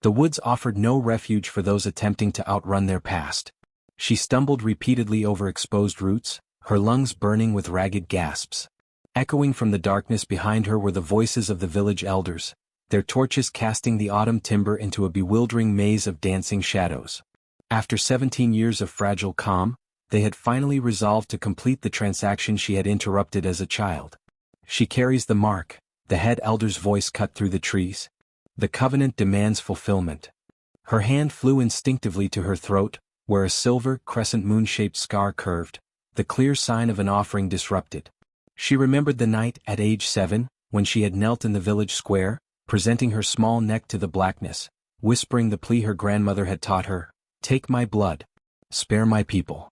The woods offered no refuge for those attempting to outrun their past. She stumbled repeatedly over exposed roots, her lungs burning with ragged gasps. Echoing from the darkness behind her were the voices of the village elders, their torches casting the autumn timber into a bewildering maze of dancing shadows. After 17 years of fragile calm, they had finally resolved to complete the transaction she had interrupted as a child. She carries the mark, the head elder's voice cut through the trees. The covenant demands fulfillment. Her hand flew instinctively to her throat, where a silver, crescent moon-shaped scar curved, the clear sign of an offering disrupted. She remembered the night at age 7, when she had knelt in the village square, presenting her small neck to the blackness, whispering the plea her grandmother had taught her, "Take my blood. Spare my people."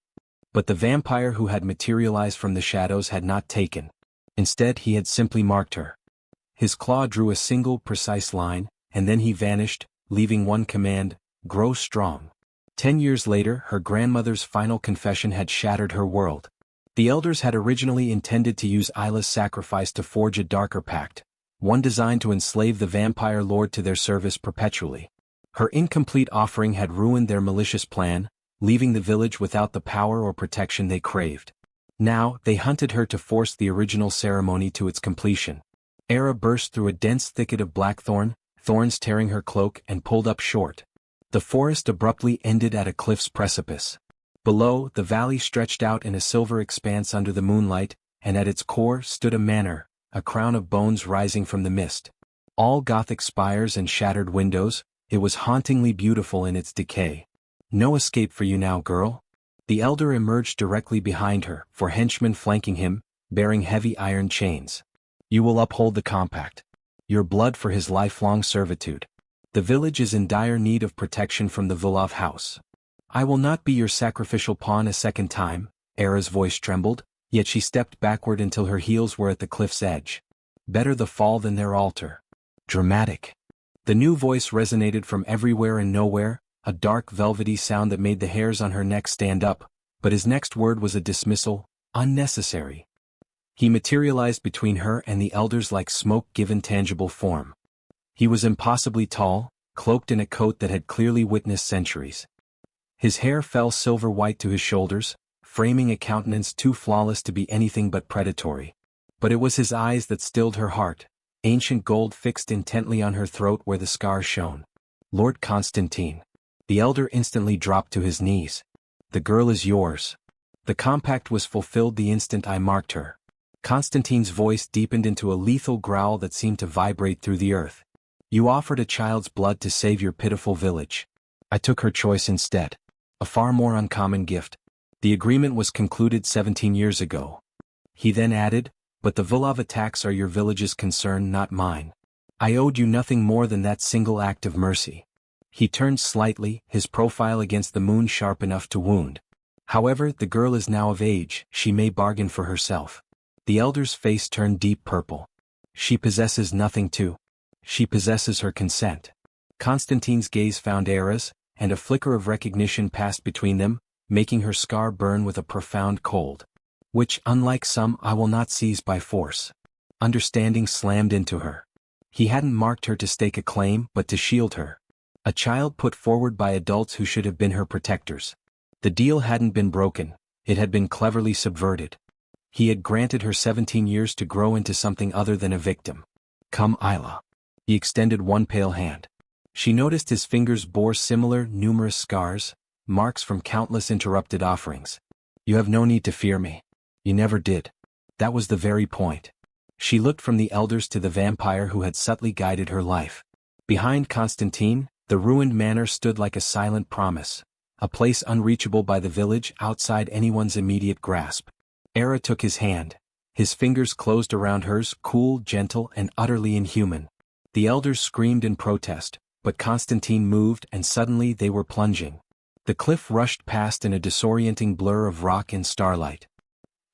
But the vampire who had materialized from the shadows had not taken. Instead, he had simply marked her. His claw drew a single, precise line, and then he vanished, leaving one command: grow strong. 10 years later, her grandmother's final confession had shattered her world. The elders had originally intended to use Isla's sacrifice to forge a darker pact, one designed to enslave the vampire lord to their service perpetually. Her incomplete offering had ruined their malicious plan, leaving the village without the power or protection they craved. Now, they hunted her to force the original ceremony to its completion. Era burst through a dense thicket of blackthorn, thorns tearing her cloak, and pulled up short. The forest abruptly ended at a cliff's precipice. Below, the valley stretched out in a silver expanse under the moonlight, and at its core stood a manor, a crown of bones rising from the mist. All Gothic spires and shattered windows, it was hauntingly beautiful in its decay. No escape for you now, girl. The elder emerged directly behind her, four henchmen flanking him, bearing heavy iron chains. You will uphold the compact. Your blood for his lifelong servitude. The village is in dire need of protection from the Vulov house. I will not be your sacrificial pawn a second time. Era's voice trembled, yet she stepped backward until her heels were at the cliff's edge. Better the fall than their altar. Dramatic. The new voice resonated from everywhere and nowhere, a dark velvety sound that made the hairs on her neck stand up, but his next word was a dismissal: unnecessary. He materialized between her and the elders like smoke given tangible form. He was impossibly tall, cloaked in a coat that had clearly witnessed centuries. His hair fell silver white to his shoulders, framing a countenance too flawless to be anything but predatory. But it was his eyes that stilled her heart, ancient gold fixed intently on her throat where the scar shone. Lord Constantine. The elder instantly dropped to his knees. The girl is yours. The compact was fulfilled the instant I marked her. Constantine's voice deepened into a lethal growl that seemed to vibrate through the earth. You offered a child's blood to save your pitiful village. I took her choice instead. A far more uncommon gift. The agreement was concluded 17 years ago. He then added, but the Vulov attacks are your village's concern, not mine. I owed you nothing more than that single act of mercy. He turned slightly, his profile against the moon sharp enough to wound. However, the girl is now of age, she may bargain for herself. The elder's face turned deep purple. She possesses nothing too. She possesses her consent. Constantine's gaze found Era's, and a flicker of recognition passed between them, making her scar burn with a profound cold. Which, unlike some, I will not seize by force. Understanding slammed into her. He hadn't marked her to stake a claim, but to shield her. A child put forward by adults who should have been her protectors. The deal hadn't been broken, it had been cleverly subverted. He had granted her 17 years to grow into something other than a victim. Come, Isla. He extended one pale hand. She noticed his fingers bore similar, numerous scars, marks from countless interrupted offerings. You have no need to fear me. You never did. That was the very point. She looked from the elders to the vampire who had subtly guided her life. Behind Constantine, the ruined manor stood like a silent promise, a place unreachable by the village, outside anyone's immediate grasp. Era took his hand. His fingers closed around hers, cool, gentle, and utterly inhuman. The elders screamed in protest, but Constantine moved and suddenly they were plunging. The cliff rushed past in a disorienting blur of rock and starlight.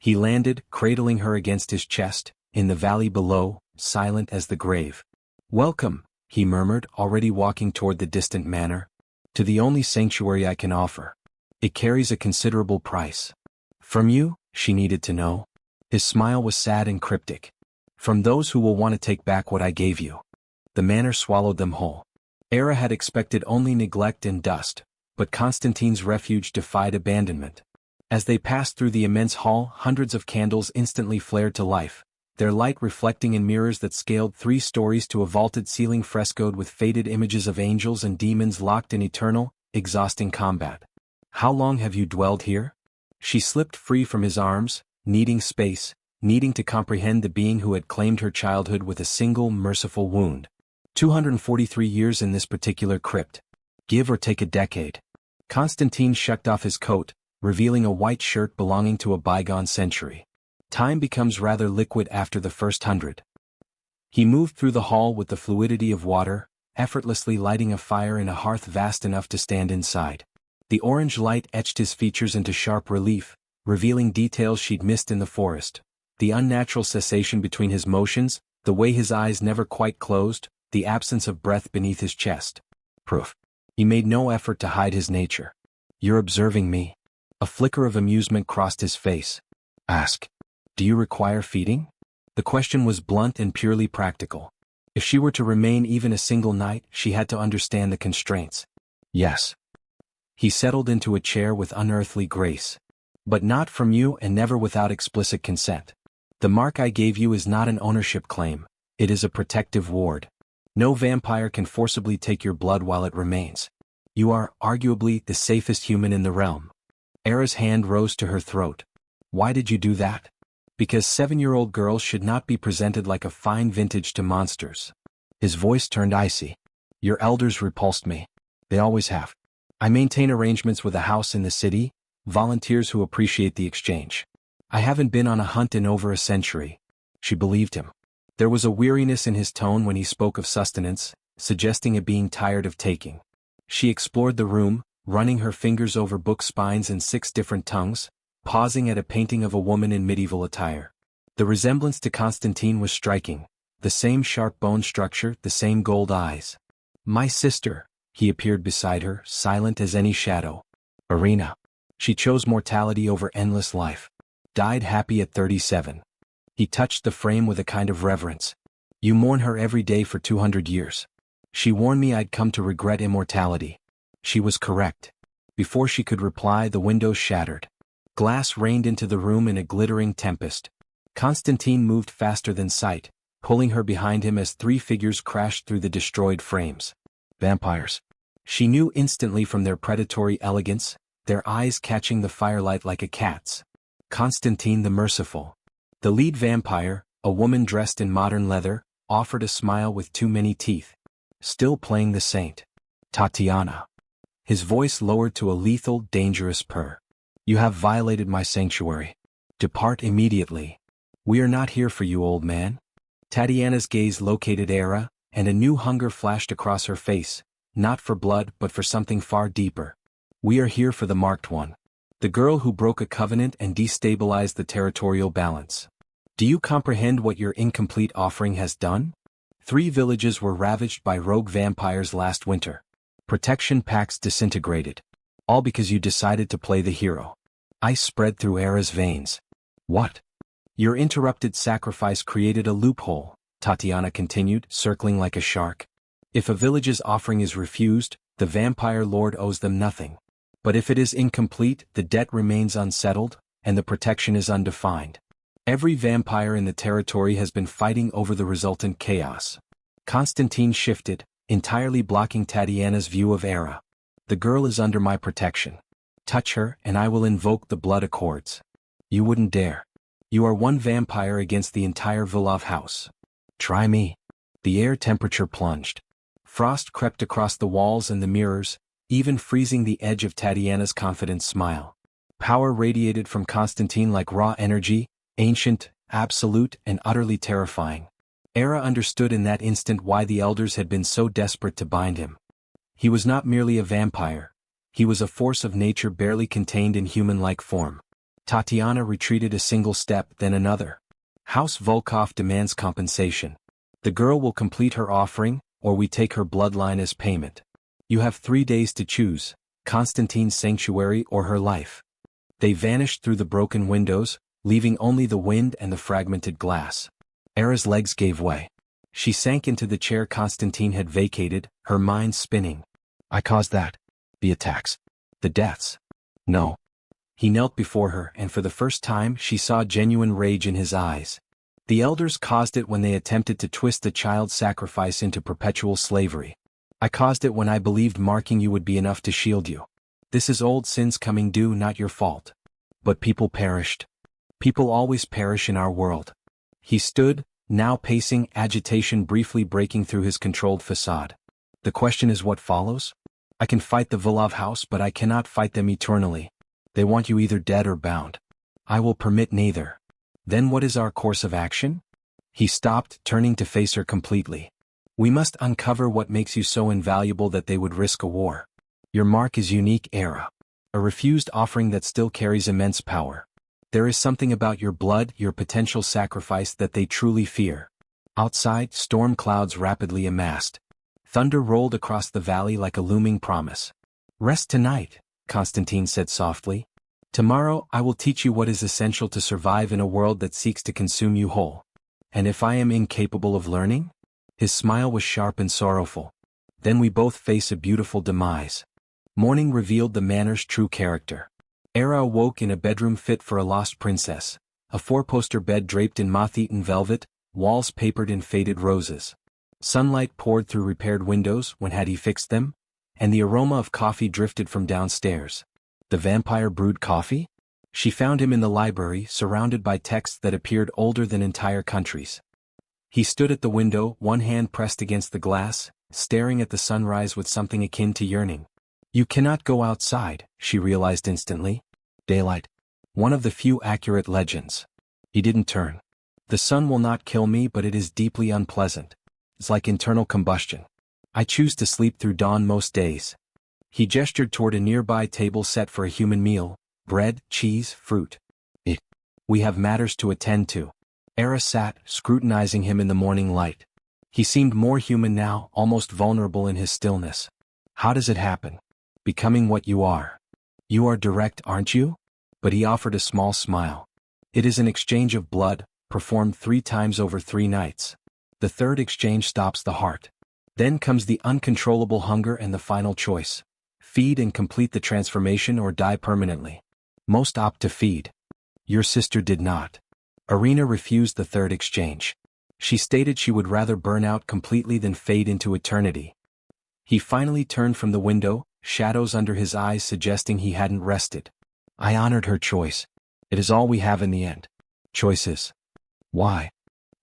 He landed, cradling her against his chest, in the valley below, silent as the grave. Welcome, he murmured, already walking toward the distant manor, to the only sanctuary I can offer. It carries a considerable price. From you, she needed to know. His smile was sad and cryptic. From those who will want to take back what I gave you. The manor swallowed them whole. Era had expected only neglect and dust, but Constantine's refuge defied abandonment. As they passed through the immense hall, hundreds of candles instantly flared to life, their light reflecting in mirrors that scaled 3 stories to a vaulted ceiling frescoed with faded images of angels and demons locked in eternal, exhausting combat. "How long have you dwelled here?" She slipped free from his arms, needing space, needing to comprehend the being who had claimed her childhood with a single merciful wound. 243 years in this particular crypt. Give or take a decade. Constantine shucked off his coat, revealing a white shirt belonging to a bygone century. Time becomes rather liquid after the first 100. He moved through the hall with the fluidity of water, effortlessly lighting a fire in a hearth vast enough to stand inside. The orange light etched his features into sharp relief, revealing details she'd missed in the forest. The unnatural cessation between his motions, the way his eyes never quite closed, the absence of breath beneath his chest. Proof. He made no effort to hide his nature. "You're observing me?" A flicker of amusement crossed his face. "Ask. Do you require feeding?" The question was blunt and purely practical. If she were to remain even a single night, she had to understand the constraints. "Yes." He settled into a chair with unearthly grace. "But not from you and never without explicit consent. The mark I gave you is not an ownership claim, it is a protective ward. No vampire can forcibly take your blood while it remains. You are, arguably, the safest human in the realm." Era's hand rose to her throat. "Why did you do that?" "Because 7-year-old girls should not be presented like a fine vintage to monsters." His voice turned icy. "Your elders repulsed me. They always have. I maintain arrangements with a house in the city, volunteers who appreciate the exchange. I haven't been on a hunt in over a century." She believed him. There was a weariness in his tone when he spoke of sustenance, suggesting a being tired of taking. She explored the room, running her fingers over book spines in 6 different tongues, pausing at a painting of a woman in medieval attire. The resemblance to Constantine was striking, the same sharp bone structure, the same gold eyes. "My sister," he appeared beside her, silent as any shadow. "Irina. She chose mortality over endless life. Died happy at 37. He touched the frame with a kind of reverence. "You mourn her every day for 200 years. She warned me I'd come to regret immortality." She was correct. Before she could reply, the windows shattered. Glass rained into the room in a glittering tempest. Constantine moved faster than sight, pulling her behind him as 3 figures crashed through the destroyed frames. Vampires. She knew instantly from their predatory elegance, their eyes catching the firelight like a cat's. Constantine the Merciful. The lead vampire, a woman dressed in modern leather, offered a smile with too many teeth. Still playing the saint. "Tatiana." His voice lowered to a lethal, dangerous purr. "You have violated my sanctuary. Depart immediately. We are not here for you, old man." Tatiana's gaze located Era, and a new hunger flashed across her face, not for blood but for something far deeper. "We are here for the marked one. The girl who broke a covenant and destabilized the territorial balance. Do you comprehend what your incomplete offering has done? 3 villages were ravaged by rogue vampires last winter. Protection packs disintegrated. All because you decided to play the hero." Ice spread through Era's veins. "What?" "Your interrupted sacrifice created a loophole," Tatiana continued, circling like a shark. "If a village's offering is refused, the vampire lord owes them nothing. But if it is incomplete, the debt remains unsettled, and the protection is undefined. Every vampire in the territory has been fighting over the resultant chaos." Constantine shifted, entirely blocking Tatiana's view of Era. "The girl is under my protection. Touch her, and I will invoke the blood accords." "You wouldn't dare. You are one vampire against the entire Vilov house." "Try me." The air temperature plunged. Frost crept across the walls and the mirrors, even freezing the edge of Tatiana's confident smile. Power radiated from Constantine like raw energy, ancient, absolute, and utterly terrifying. Era understood in that instant why the elders had been so desperate to bind him. He was not merely a vampire. He was a force of nature barely contained in human-like form. Tatiana retreated a single step, then another. "House Volkov demands compensation. The girl will complete her offering, or we take her bloodline as payment. You have 3 days to choose, Constantine's sanctuary or her life." They vanished through the broken windows, leaving only the wind and the fragmented glass. Era's legs gave way. She sank into the chair Constantine had vacated, her mind spinning. I caused that. The attacks. The deaths. No. He knelt before her, and for the first time she saw genuine rage in his eyes. The elders caused it when they attempted to twist the child's sacrifice into perpetual slavery. I caused it when I believed marking you would be enough to shield you. This is old sins coming due, not your fault. But people perished. People always perish in our world. He stood, now pacing, agitation briefly breaking through his controlled facade. The question is what follows? I can fight the Vilov house, but I cannot fight them eternally. They want you either dead or bound. I will permit neither. Then what is our course of action? He stopped, turning to face her completely. We must uncover what makes you so invaluable that they would risk a war. Your mark is unique, Era. A refused offering that still carries immense power. There is something about your blood, your potential sacrifice that they truly fear. Outside, storm clouds rapidly amassed. Thunder rolled across the valley like a looming promise. Rest tonight, Constantine said softly. Tomorrow I will teach you what is essential to survive in a world that seeks to consume you whole. And if I am incapable of learning? His smile was sharp and sorrowful. Then we both face a beautiful demise. Morning revealed the manor's true character. Era awoke in a bedroom fit for a lost princess, a four-poster bed draped in moth-eaten velvet, walls papered in faded roses. Sunlight poured through repaired windows when had he fixed them, and the aroma of coffee drifted from downstairs. The vampire brewed coffee? She found him in the library, surrounded by texts that appeared older than entire countries. He stood at the window, one hand pressed against the glass, staring at the sunrise with something akin to yearning. You cannot go outside, she realized instantly. Daylight. One of the few accurate legends. He didn't turn. The sun will not kill me, but it is deeply unpleasant. It's like internal combustion. I choose to sleep through dawn most days. He gestured toward a nearby table set for a human meal, bread, cheese, fruit. We have matters to attend to. Era sat, scrutinizing him in the morning light. He seemed more human now, almost vulnerable in his stillness. How does it happen? Becoming what you are. You are direct, aren't you? But he offered a small smile. It is an exchange of blood, performed 3 times over 3 nights. The third exchange stops the heart. Then comes the uncontrollable hunger and the final choice. Feed and complete the transformation or die permanently. Most opt to feed. Your sister did not. Irina refused the third exchange. She stated she would rather burn out completely than fade into eternity. He finally turned from the window, shadows under his eyes suggesting he hadn't rested. I honored her choice. It is all we have in the end. Choices. Why?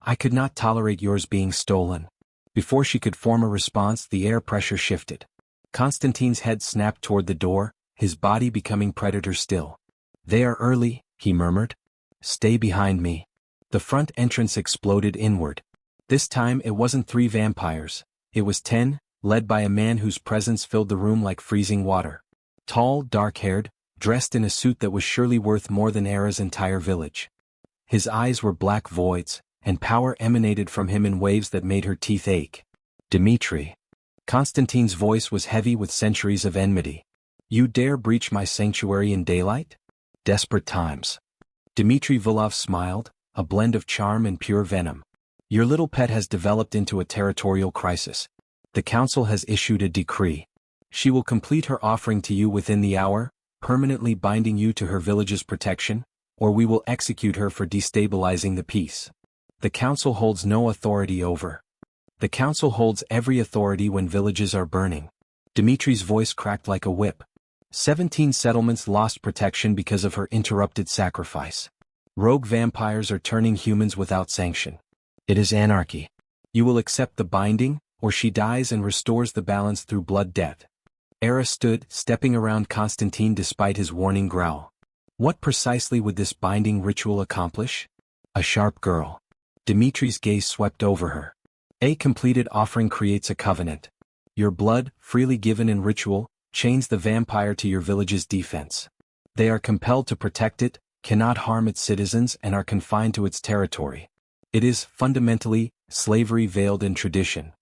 I could not tolerate yours being stolen. Before she could form a response, the air pressure shifted. Constantine's head snapped toward the door, his body becoming predator still. They are early, he murmured. Stay behind me. The front entrance exploded inward. This time it wasn't 3 vampires. It was 10, led by a man whose presence filled the room like freezing water. Tall, dark-haired, dressed in a suit that was surely worth more than Era's entire village. His eyes were black voids, and power emanated from him in waves that made her teeth ache. Dmitri. Constantine's voice was heavy with centuries of enmity. You dare breach my sanctuary in daylight? Desperate times. Dmitri Vilov smiled, a blend of charm and pure venom. Your little pet has developed into a territorial crisis. The council has issued a decree. She will complete her offering to you within the hour, permanently binding you to her village's protection, or we will execute her for destabilizing the peace. The council holds no authority over. The council holds every authority when villages are burning. Dmitri's voice cracked like a whip. 17 settlements lost protection because of her interrupted sacrifice. Rogue vampires are turning humans without sanction. It is anarchy. You will accept the binding, or she dies and restores the balance through blood debt. Era stood, stepping around Constantine despite his warning growl. What precisely would this binding ritual accomplish? A sharp girl. Dmitri's gaze swept over her. A completed offering creates a covenant. Your blood, freely given in ritual, chains the vampire to your village's defense. They are compelled to protect it, cannot harm its citizens, and are confined to its territory. It is, fundamentally, slavery veiled in tradition.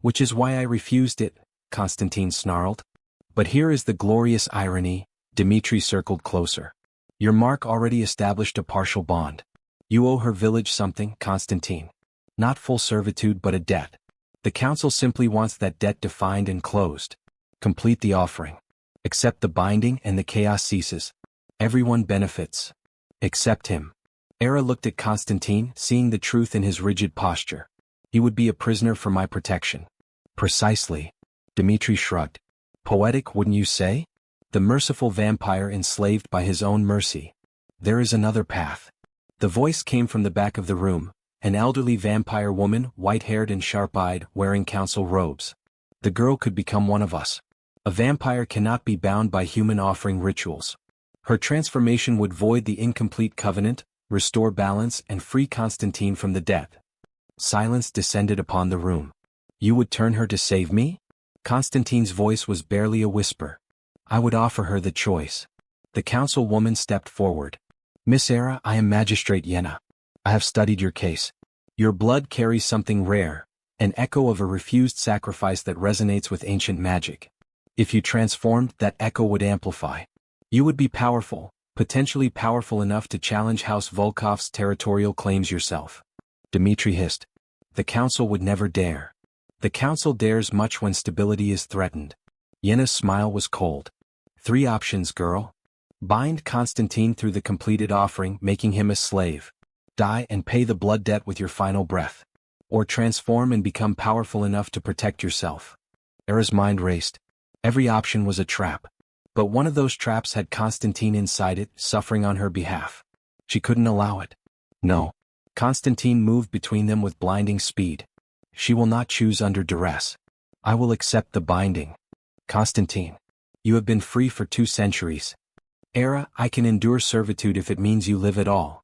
Which is why I refused it, Constantine snarled. But here is the glorious irony, Dmitri circled closer. Your mark already established a partial bond. You owe her village something, Constantine. Not full servitude but a debt. The council simply wants that debt defined and closed. Complete the offering. Accept the binding and the chaos ceases. Everyone benefits. Except him. Era looked at Constantine, seeing the truth in his rigid posture. He would be a prisoner for my protection. Precisely. Dmitri shrugged. Poetic, wouldn't you say? The merciful vampire enslaved by his own mercy. There is another path. The voice came from the back of the room, an elderly vampire woman, white-haired and sharp-eyed, wearing council robes. The girl could become one of us. A vampire cannot be bound by human offering rituals. Her transformation would void the incomplete covenant, restore balance and free Constantine from the debt. Silence descended upon the room. You would turn her to save me? Constantine's voice was barely a whisper. I would offer her the choice. The councilwoman stepped forward. Miss Era, I am Magistrate Yenna. I have studied your case. Your blood carries something rare, an echo of a refused sacrifice that resonates with ancient magic. If you transformed, that echo would amplify. You would be powerful, potentially powerful enough to challenge House Volkov's territorial claims yourself. Dmitri hissed. The council would never dare. The council dares much when stability is threatened. Yenna's smile was cold. 3 options, girl. Bind Constantine through the completed offering, making him a slave. Die and pay the blood debt with your final breath. Or transform and become powerful enough to protect yourself. Era's mind raced. Every option was a trap. But one of those traps had Constantine inside it, suffering on her behalf. She couldn't allow it. No. Constantine moved between them with blinding speed. She will not choose under duress. I will accept the binding. Constantine. You have been free for 2 centuries. Era, I can endure servitude if it means you live at all.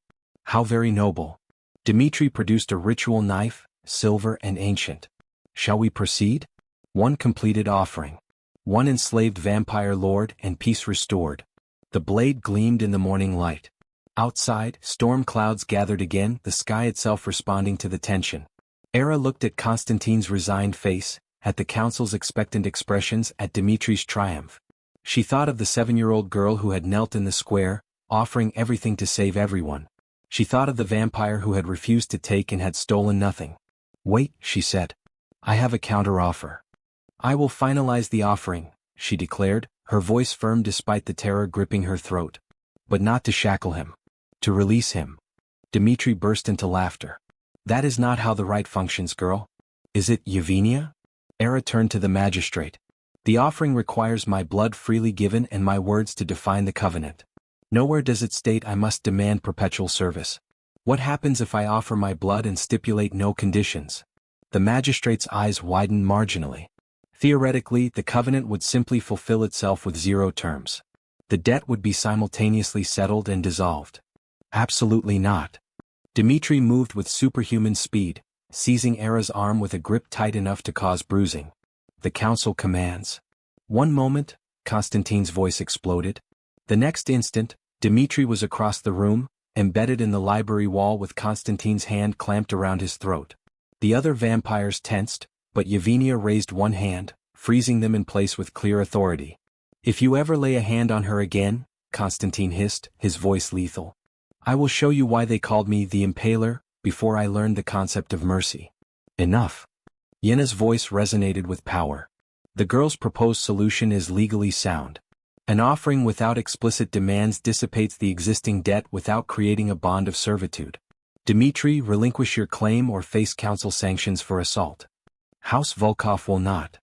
How very noble. Dmitri produced a ritual knife, silver and ancient. Shall we proceed? 1 completed offering. 1 enslaved vampire lord and peace restored. The blade gleamed in the morning light. Outside, storm clouds gathered again, the sky itself responding to the tension. Era looked at Constantine's resigned face, at the council's expectant expressions, at Dmitri's triumph. She thought of the 7-year-old girl who had knelt in the square, offering everything to save everyone. She thought of the vampire who had refused to take and had stolen nothing. Wait, she said. I have a counter-offer. I will finalize the offering, she declared, her voice firm despite the terror gripping her throat. But not to shackle him. To release him. Dmitri burst into laughter. That is not how the rite functions, girl. Is it, Yevgenia? Era turned to the magistrate. The offering requires my blood freely given and my words to define the covenant. Nowhere does it state I must demand perpetual service. What happens if I offer my blood and stipulate no conditions? The magistrate's eyes widened marginally. Theoretically, the covenant would simply fulfill itself with 0 terms. The debt would be simultaneously settled and dissolved. Absolutely not. Dmitri moved with superhuman speed, seizing Era's arm with a grip tight enough to cause bruising. The council commands. 1 moment, Constantine's voice exploded. The next instant, Dmitri was across the room, embedded in the library wall with Constantine's hand clamped around his throat. The other vampires tensed, but Yevgenia raised 1 hand, freezing them in place with clear authority. If you ever lay a hand on her again, Constantine hissed, his voice lethal. I will show you why they called me the Impaler, before I learned the concept of mercy. Enough. Yenna's voice resonated with power. The girl's proposed solution is legally sound. An offering without explicit demands dissipates the existing debt without creating a bond of servitude. Dmitri, relinquish your claim or face council sanctions for assault. House Volkov will not.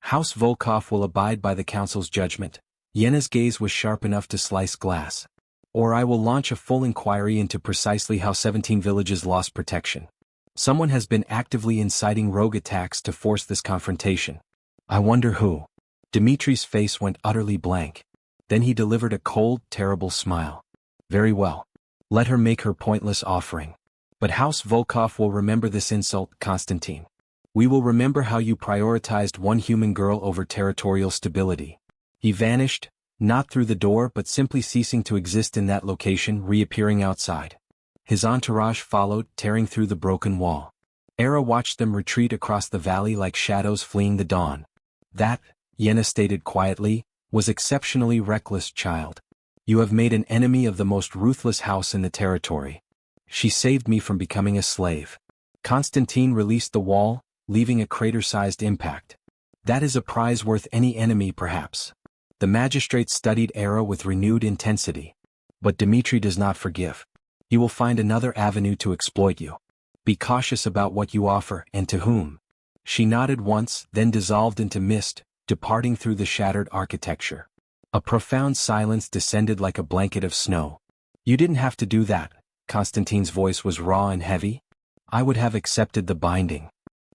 House Volkov will abide by the council's judgment. Yenna's gaze was sharp enough to slice glass. Or I will launch a full inquiry into precisely how 17 villages lost protection. Someone has been actively inciting rogue attacks to force this confrontation. I wonder who. Dmitri's face went utterly blank. Then he delivered a cold, terrible smile. Very well. Let her make her pointless offering. But House Volkov will remember this insult, Constantine. We will remember how you prioritized 1 human girl over territorial stability. He vanished, not through the door but simply ceasing to exist in that location, reappearing outside. His entourage followed, tearing through the broken wall. Era watched them retreat across the valley like shadows fleeing the dawn. That, Yenna stated quietly, was exceptionally reckless, child. You have made an enemy of the most ruthless house in the territory. She saved me from becoming a slave. Constantine released the wall, leaving a crater-sized impact. That is a prize worth any enemy perhaps. The magistrate studied Era with renewed intensity. But Dmitri does not forgive. He will find another avenue to exploit you. Be cautious about what you offer and to whom. She nodded once, then dissolved into mist, departing through the shattered architecture. A profound silence descended like a blanket of snow. You didn't have to do that. Constantine's voice was raw and heavy. I would have accepted the binding.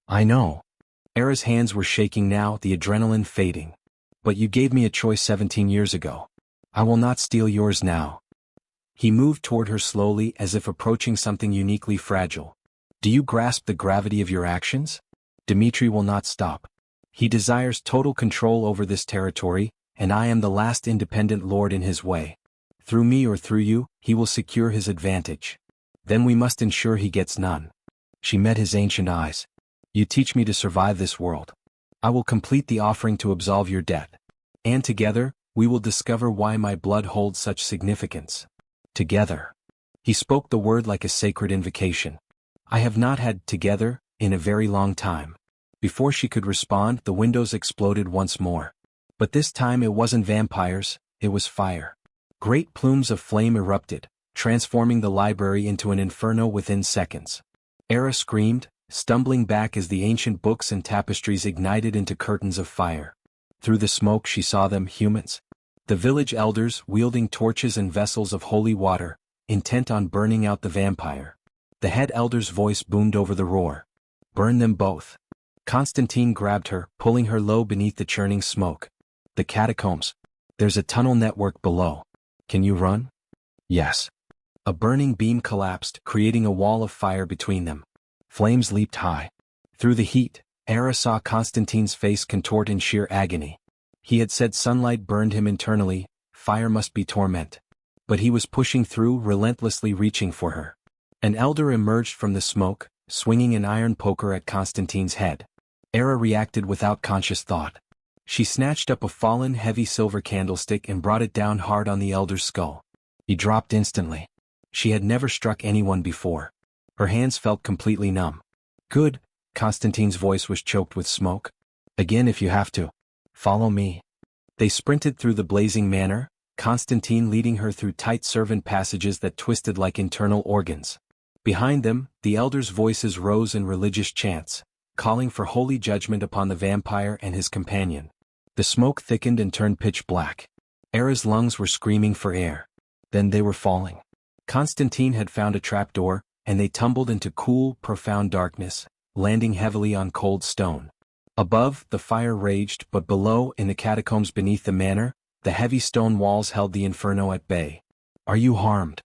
I know. Era's hands were shaking now, the adrenaline fading. But you gave me a choice 17 years ago. I will not steal yours now. He moved toward her slowly as if approaching something uniquely fragile. Do you grasp the gravity of your actions? Dmitri will not stop. He desires total control over this territory, and I am the last independent lord in his way. Through me or through you, he will secure his advantage. Then we must ensure he gets none. She met his ancient eyes. You teach me to survive this world. I will complete the offering to absolve your debt. And together, we will discover why my blood holds such significance. Together. He spoke the word like a sacred invocation. I have not had together in a very long time. Before she could respond, the windows exploded once more. But this time it wasn't vampires, it was fire. Great plumes of flame erupted, transforming the library into an inferno within seconds. Era screamed, stumbling back as the ancient books and tapestries ignited into curtains of fire. Through the smoke she saw them, humans. The village elders wielding torches and vessels of holy water, intent on burning out the vampire. The head elder's voice boomed over the roar. Burn them both. Constantine grabbed her, pulling her low beneath the churning smoke. The catacombs. There's a tunnel network below. Can you run? Yes. A burning beam collapsed, creating a wall of fire between them. Flames leaped high. Through the heat, Era saw Constantine's face contort in sheer agony. He had said sunlight burned him internally, fire must be torment. But he was pushing through, relentlessly reaching for her. An elder emerged from the smoke, swinging an iron poker at Constantine's head. Era reacted without conscious thought. She snatched up a fallen, heavy silver candlestick and brought it down hard on the elder's skull. He dropped instantly. She had never struck anyone before. Her hands felt completely numb. Good. Constantine's voice was choked with smoke. Again if you have to. Follow me. They sprinted through the blazing manor, Constantine leading her through tight servant passages that twisted like internal organs. Behind them, the elders' voices rose in religious chants, calling for holy judgment upon the vampire and his companion. The smoke thickened and turned pitch black. Era's lungs were screaming for air. Then they were falling. Constantine had found a trapdoor, and they tumbled into cool, profound darkness, landing heavily on cold stone. Above, the fire raged, but below, in the catacombs beneath the manor, the heavy stone walls held the inferno at bay. Are you harmed?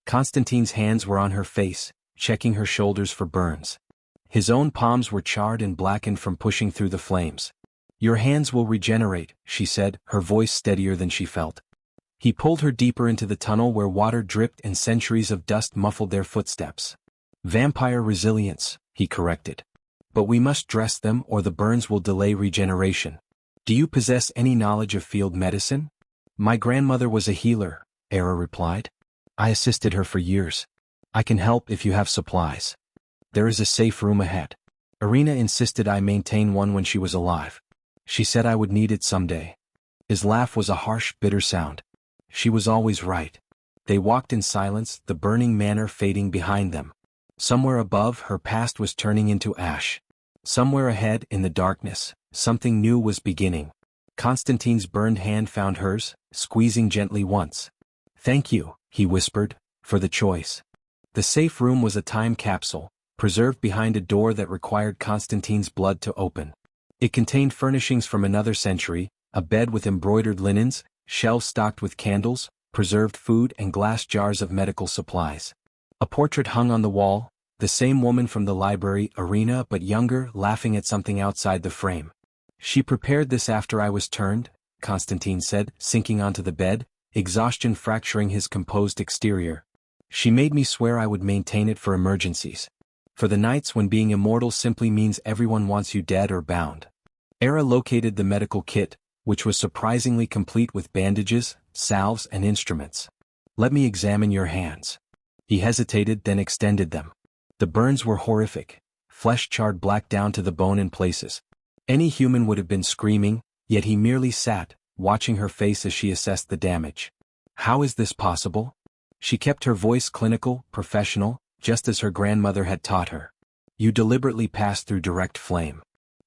Constantine's hands were on her face, checking her shoulders for burns. His own palms were charred and blackened from pushing through the flames. Your hands will regenerate, she said, her voice steadier than she felt. He pulled her deeper into the tunnel where water dripped and centuries of dust muffled their footsteps. Vampire resilience, he corrected. But we must dress them or the burns will delay regeneration. Do you possess any knowledge of field medicine? My grandmother was a healer, Era replied. I assisted her for years. I can help if you have supplies. There is a safe room ahead. Irina insisted I maintain one when she was alive. She said I would need it someday. His laugh was a harsh, bitter sound. She was always right. They walked in silence, the burning manor fading behind them. Somewhere above, her past was turning into ash. Somewhere ahead, in the darkness, something new was beginning. Constantine's burned hand found hers, squeezing gently once. Thank you, he whispered, for the choice. The safe room was a time capsule, preserved behind a door that required Constantine's blood to open. It contained furnishings from another century, a bed with embroidered linens, shelves stocked with candles, preserved food and glass jars of medical supplies. A portrait hung on the wall, the same woman from the library, Irina but younger, laughing at something outside the frame. She prepared this after I was turned, Constantine said, sinking onto the bed, exhaustion fracturing his composed exterior. She made me swear I would maintain it for emergencies. For the nights when being immortal simply means everyone wants you dead or bound. Era located the medical kit, which was surprisingly complete with bandages, salves and instruments. Let me examine your hands. He hesitated, then extended them. The burns were horrific, flesh charred black down to the bone in places. Any human would have been screaming, yet he merely sat, watching her face as she assessed the damage. How is this possible? She kept her voice clinical, professional, just as her grandmother had taught her. You deliberately passed through direct flame.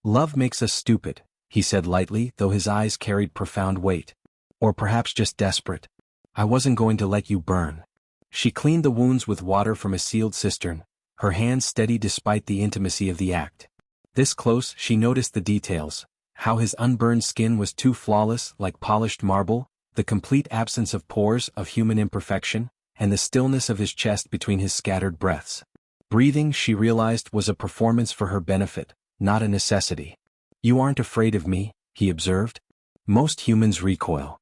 Love makes us stupid, he said lightly, though his eyes carried profound weight. Or perhaps just desperate. I wasn't going to let you burn. She cleaned the wounds with water from a sealed cistern, her hands steady despite the intimacy of the act. This close, she noticed the details, how his unburned skin was too flawless, like polished marble, the complete absence of pores of human imperfection, and the stillness of his chest between his scattered breaths. Breathing, she realized, was a performance for her benefit, not a necessity. You aren't afraid of me, he observed. Most humans recoil.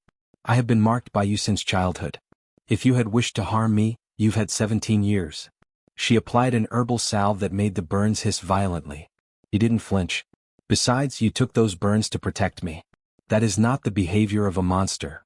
I have been marked by you since childhood. If you had wished to harm me, you've had 17 years. She applied an herbal salve that made the burns hiss violently. You didn't flinch. Besides, you took those burns to protect me. That is not the behavior of a monster.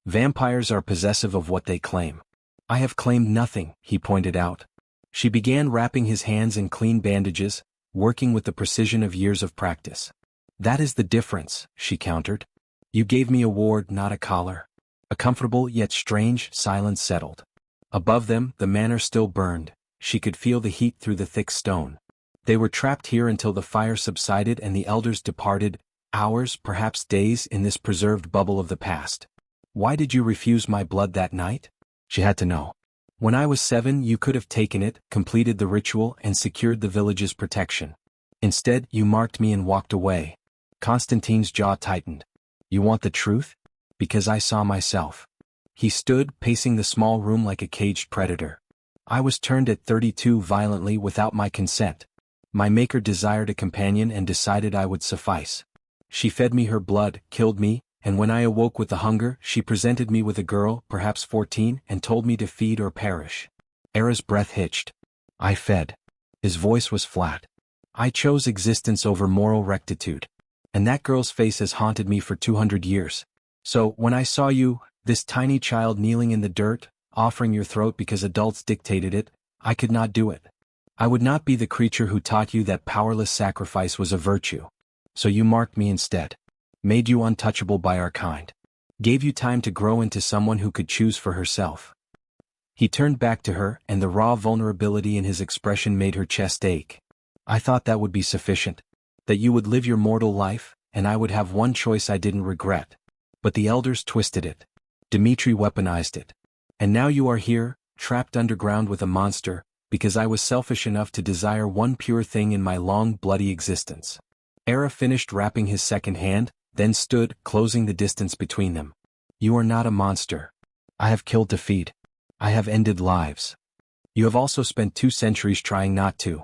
Vampires are possessive of what they claim. I have claimed nothing, he pointed out. She began wrapping his hands in clean bandages, working with the precision of years of practice. That is the difference, she countered. You gave me a ward, not a collar. A comfortable yet strange silence settled. Above them, the manor still burned. She could feel the heat through the thick stone. They were trapped here until the fire subsided and the elders departed, hours, perhaps days, in this preserved bubble of the past. Why did you refuse my blood that night? She had to know. When I was 7, you could have taken it, completed the ritual, and secured the village's protection. Instead, you marked me and walked away. Constantine's jaw tightened. You want the truth? Because I saw myself. He stood, pacing the small room like a caged predator. I was turned at 32 violently without my consent. My maker desired a companion and decided I would suffice. She fed me her blood, killed me, and when I awoke with the hunger, she presented me with a girl, perhaps 14, and told me to feed or perish. Era's breath hitched. I fed. His voice was flat. I chose existence over moral rectitude. And that girl's face has haunted me for 200 years. So, when I saw you, this tiny child kneeling in the dirt, offering your throat because adults dictated it, I could not do it. I would not be the creature who taught you that powerless sacrifice was a virtue. So you marked me instead. Made you untouchable by our kind. Gave you time to grow into someone who could choose for herself. He turned back to her, and the raw vulnerability in his expression made her chest ache. I thought that would be sufficient. That you would live your mortal life, and I would have one choice I didn't regret. But the elders twisted it. Dmitri weaponized it. And now you are here, trapped underground with a monster, because I was selfish enough to desire one pure thing in my long, bloody existence. Era finished wrapping his second hand, then stood, closing the distance between them. You are not a monster. I have killed to feed. I have ended lives. You have also spent 2 centuries trying not to.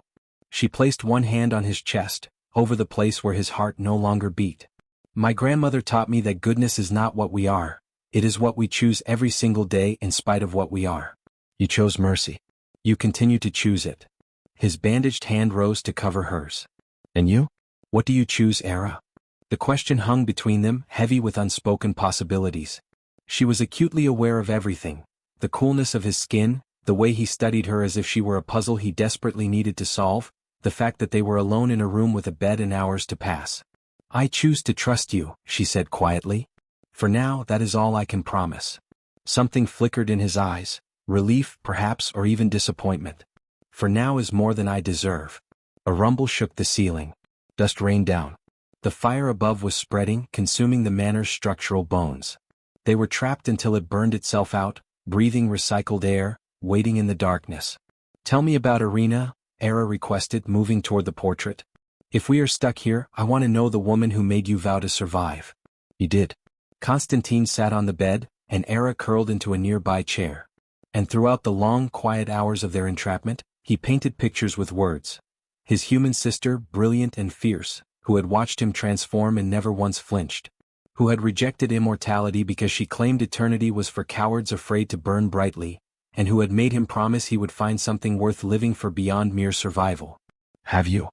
She placed one hand on his chest, over the place where his heart no longer beat. My grandmother taught me that goodness is not what we are. It is what we choose every single day in spite of what we are. You chose mercy. You continue to choose it. His bandaged hand rose to cover hers. And you? What do you choose, Era? The question hung between them, heavy with unspoken possibilities. She was acutely aware of everything. The coolness of his skin, the way he studied her as if she were a puzzle he desperately needed to solve, the fact that they were alone in a room with a bed and hours to pass. I choose to trust you, she said quietly. For now, that is all I can promise. Something flickered in his eyes, relief, perhaps, or even disappointment. For now is more than I deserve. A rumble shook the ceiling. Dust rained down. The fire above was spreading, consuming the manor's structural bones. They were trapped until it burned itself out, breathing recycled air, waiting in the darkness. Tell me about Irina, Era requested, moving toward the portrait. If we are stuck here, I want to know the woman who made you vow to survive. You did. Constantine sat on the bed, and Era curled into a nearby chair. And throughout the long, quiet hours of their entrapment, he painted pictures with words. His human sister, brilliant and fierce, who had watched him transform and never once flinched. Who had rejected immortality because she claimed eternity was for cowards afraid to burn brightly, and who had made him promise he would find something worth living for beyond mere survival. Have you?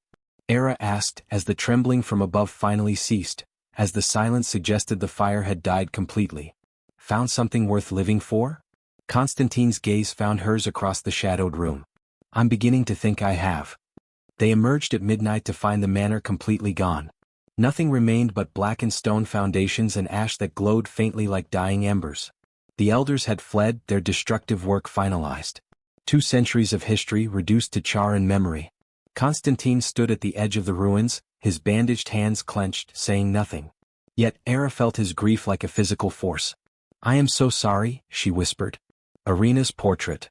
Era asked, as the trembling from above finally ceased, as the silence suggested the fire had died completely. Found something worth living for? Constantine's gaze found hers across the shadowed room. I'm beginning to think I have. They emerged at midnight to find the manor completely gone. Nothing remained but blackened stone foundations and ash that glowed faintly like dying embers. The elders had fled, their destructive work finalized. 2 centuries of history reduced to char and memory. Constantine stood at the edge of the ruins, his bandaged hands clenched, saying nothing. Yet Era felt his grief like a physical force. "I am so sorry," she whispered. "Irina's portrait."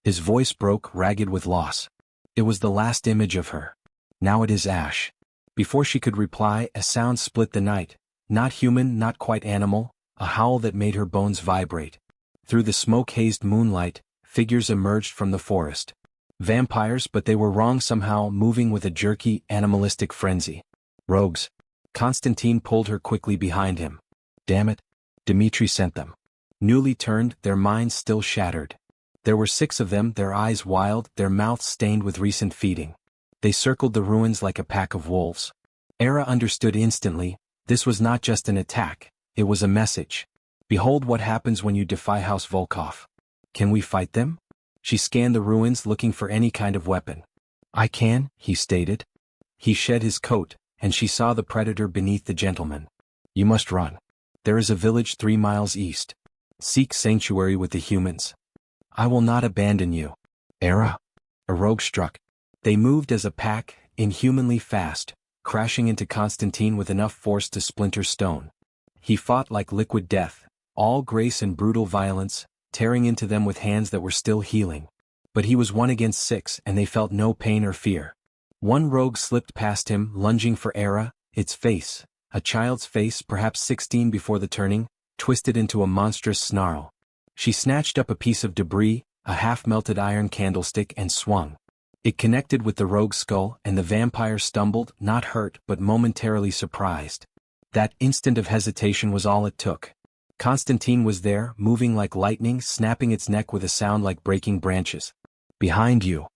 His voice broke, ragged with loss. "It was the last image of her. Now it is ash." Before she could reply, a sound split the night. Not human, not quite animal, a howl that made her bones vibrate. Through the smoke-hazed moonlight, figures emerged from the forest. Vampires, but they were wrong somehow, moving with a jerky, animalistic frenzy. "Rogues." Constantine pulled her quickly behind him. "Damn it. Dmitri sent them." Newly turned, their minds still shattered. There were 6 of them, their eyes wild, their mouths stained with recent feeding. They circled the ruins like a pack of wolves. Era understood instantly, this was not just an attack, it was a message. Behold what happens when you defy House Volkov. "Can we fight them?" She scanned the ruins looking for any kind of weapon. "I can," he stated. He shed his coat, and she saw the predator beneath the gentleman. "You must run. There is a village 3 miles east. Seek sanctuary with the humans. I will not abandon you." "Era." A rogue struck. They moved as a pack, inhumanly fast, crashing into Constantine with enough force to splinter stone. He fought like liquid death, all grace and brutal violence, tearing into them with hands that were still healing. But he was 1 against 6 and they felt no pain or fear. One rogue slipped past him, lunging for Era, its face, a child's face perhaps 16 before the turning, twisted into a monstrous snarl. She snatched up a piece of debris, a half-melted iron candlestick, and swung. It connected with the rogue's skull, and the vampire stumbled, not hurt but momentarily surprised. That instant of hesitation was all it took. Constantine was there, moving like lightning, snapping its neck with a sound like breaking branches. "Behind you!"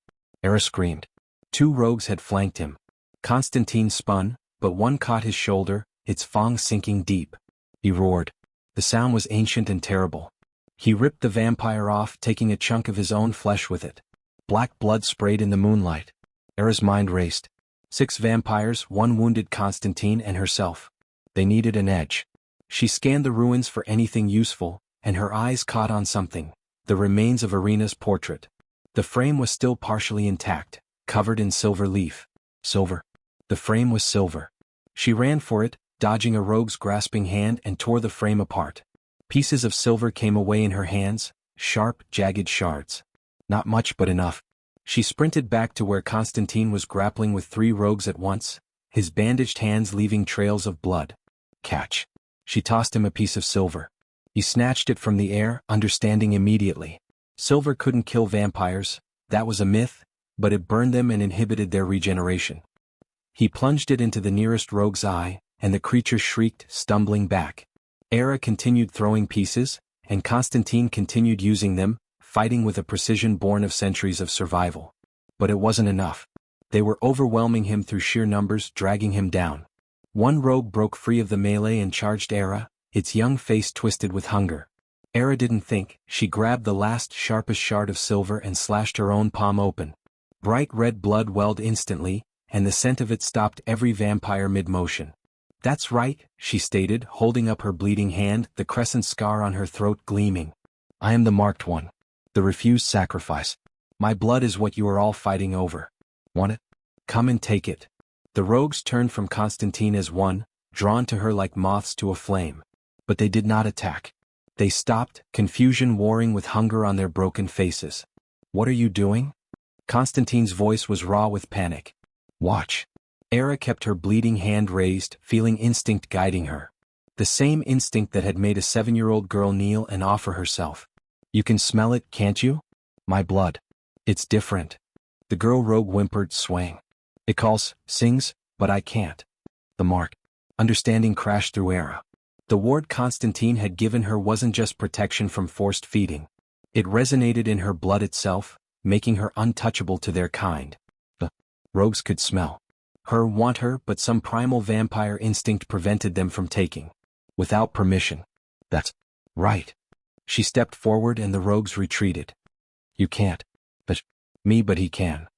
Era screamed. 2 rogues had flanked him. Constantine spun, but one caught his shoulder, its fangs sinking deep. He roared. The sound was ancient and terrible. He ripped the vampire off, taking a chunk of his own flesh with it. Black blood sprayed in the moonlight. Era's mind raced. 6 vampires, 1 wounded Constantine and herself. They needed an edge. She scanned the ruins for anything useful, and her eyes caught on something: the remains of Irina's portrait. The frame was still partially intact, covered in silver leaf. Silver. The frame was silver. She ran for it, dodging a rogue's grasping hand, and tore the frame apart. Pieces of silver came away in her hands, sharp, jagged shards. Not much but enough. She sprinted back to where Constantine was grappling with 3 rogues at once, his bandaged hands leaving trails of blood. "Catch." She tossed him a piece of silver. He snatched it from the air, understanding immediately. Silver couldn't kill vampires, that was a myth, but it burned them and inhibited their regeneration. He plunged it into the nearest rogue's eye, and the creature shrieked, stumbling back. Era continued throwing pieces, and Constantine continued using them, fighting with a precision born of centuries of survival. But it wasn't enough. They were overwhelming him through sheer numbers, dragging him down. One rogue broke free of the melee and charged Era, its young face twisted with hunger. Era didn't think, she grabbed the last sharpest shard of silver and slashed her own palm open. Bright red blood welled instantly, and the scent of it stopped every vampire mid-motion. "That's right," she stated, holding up her bleeding hand, the crescent scar on her throat gleaming. "I am the marked one. The refused sacrifice. My blood is what you are all fighting over. Want it? Come and take it." The rogues turned from Constantine as one, drawn to her like moths to a flame. But they did not attack. They stopped, confusion warring with hunger on their broken faces. "What are you doing?" Constantine's voice was raw with panic. "Watch." Era kept her bleeding hand raised, feeling instinct guiding her. The same instinct that had made a 7-year-old girl kneel and offer herself. "You can smell it, can't you? My blood. It's different." The girl rogue whimpered, swaying. "It calls, sings, but I can't." The mark. Understanding crashed through Era. The ward Constantine had given her wasn't just protection from forced feeding. It resonated in her blood itself, making her untouchable to their kind. The rogues could smell her, want her, but some primal vampire instinct prevented them from taking. Without permission. "That's right." She stepped forward and the rogues retreated. "You can't. But me, but he can."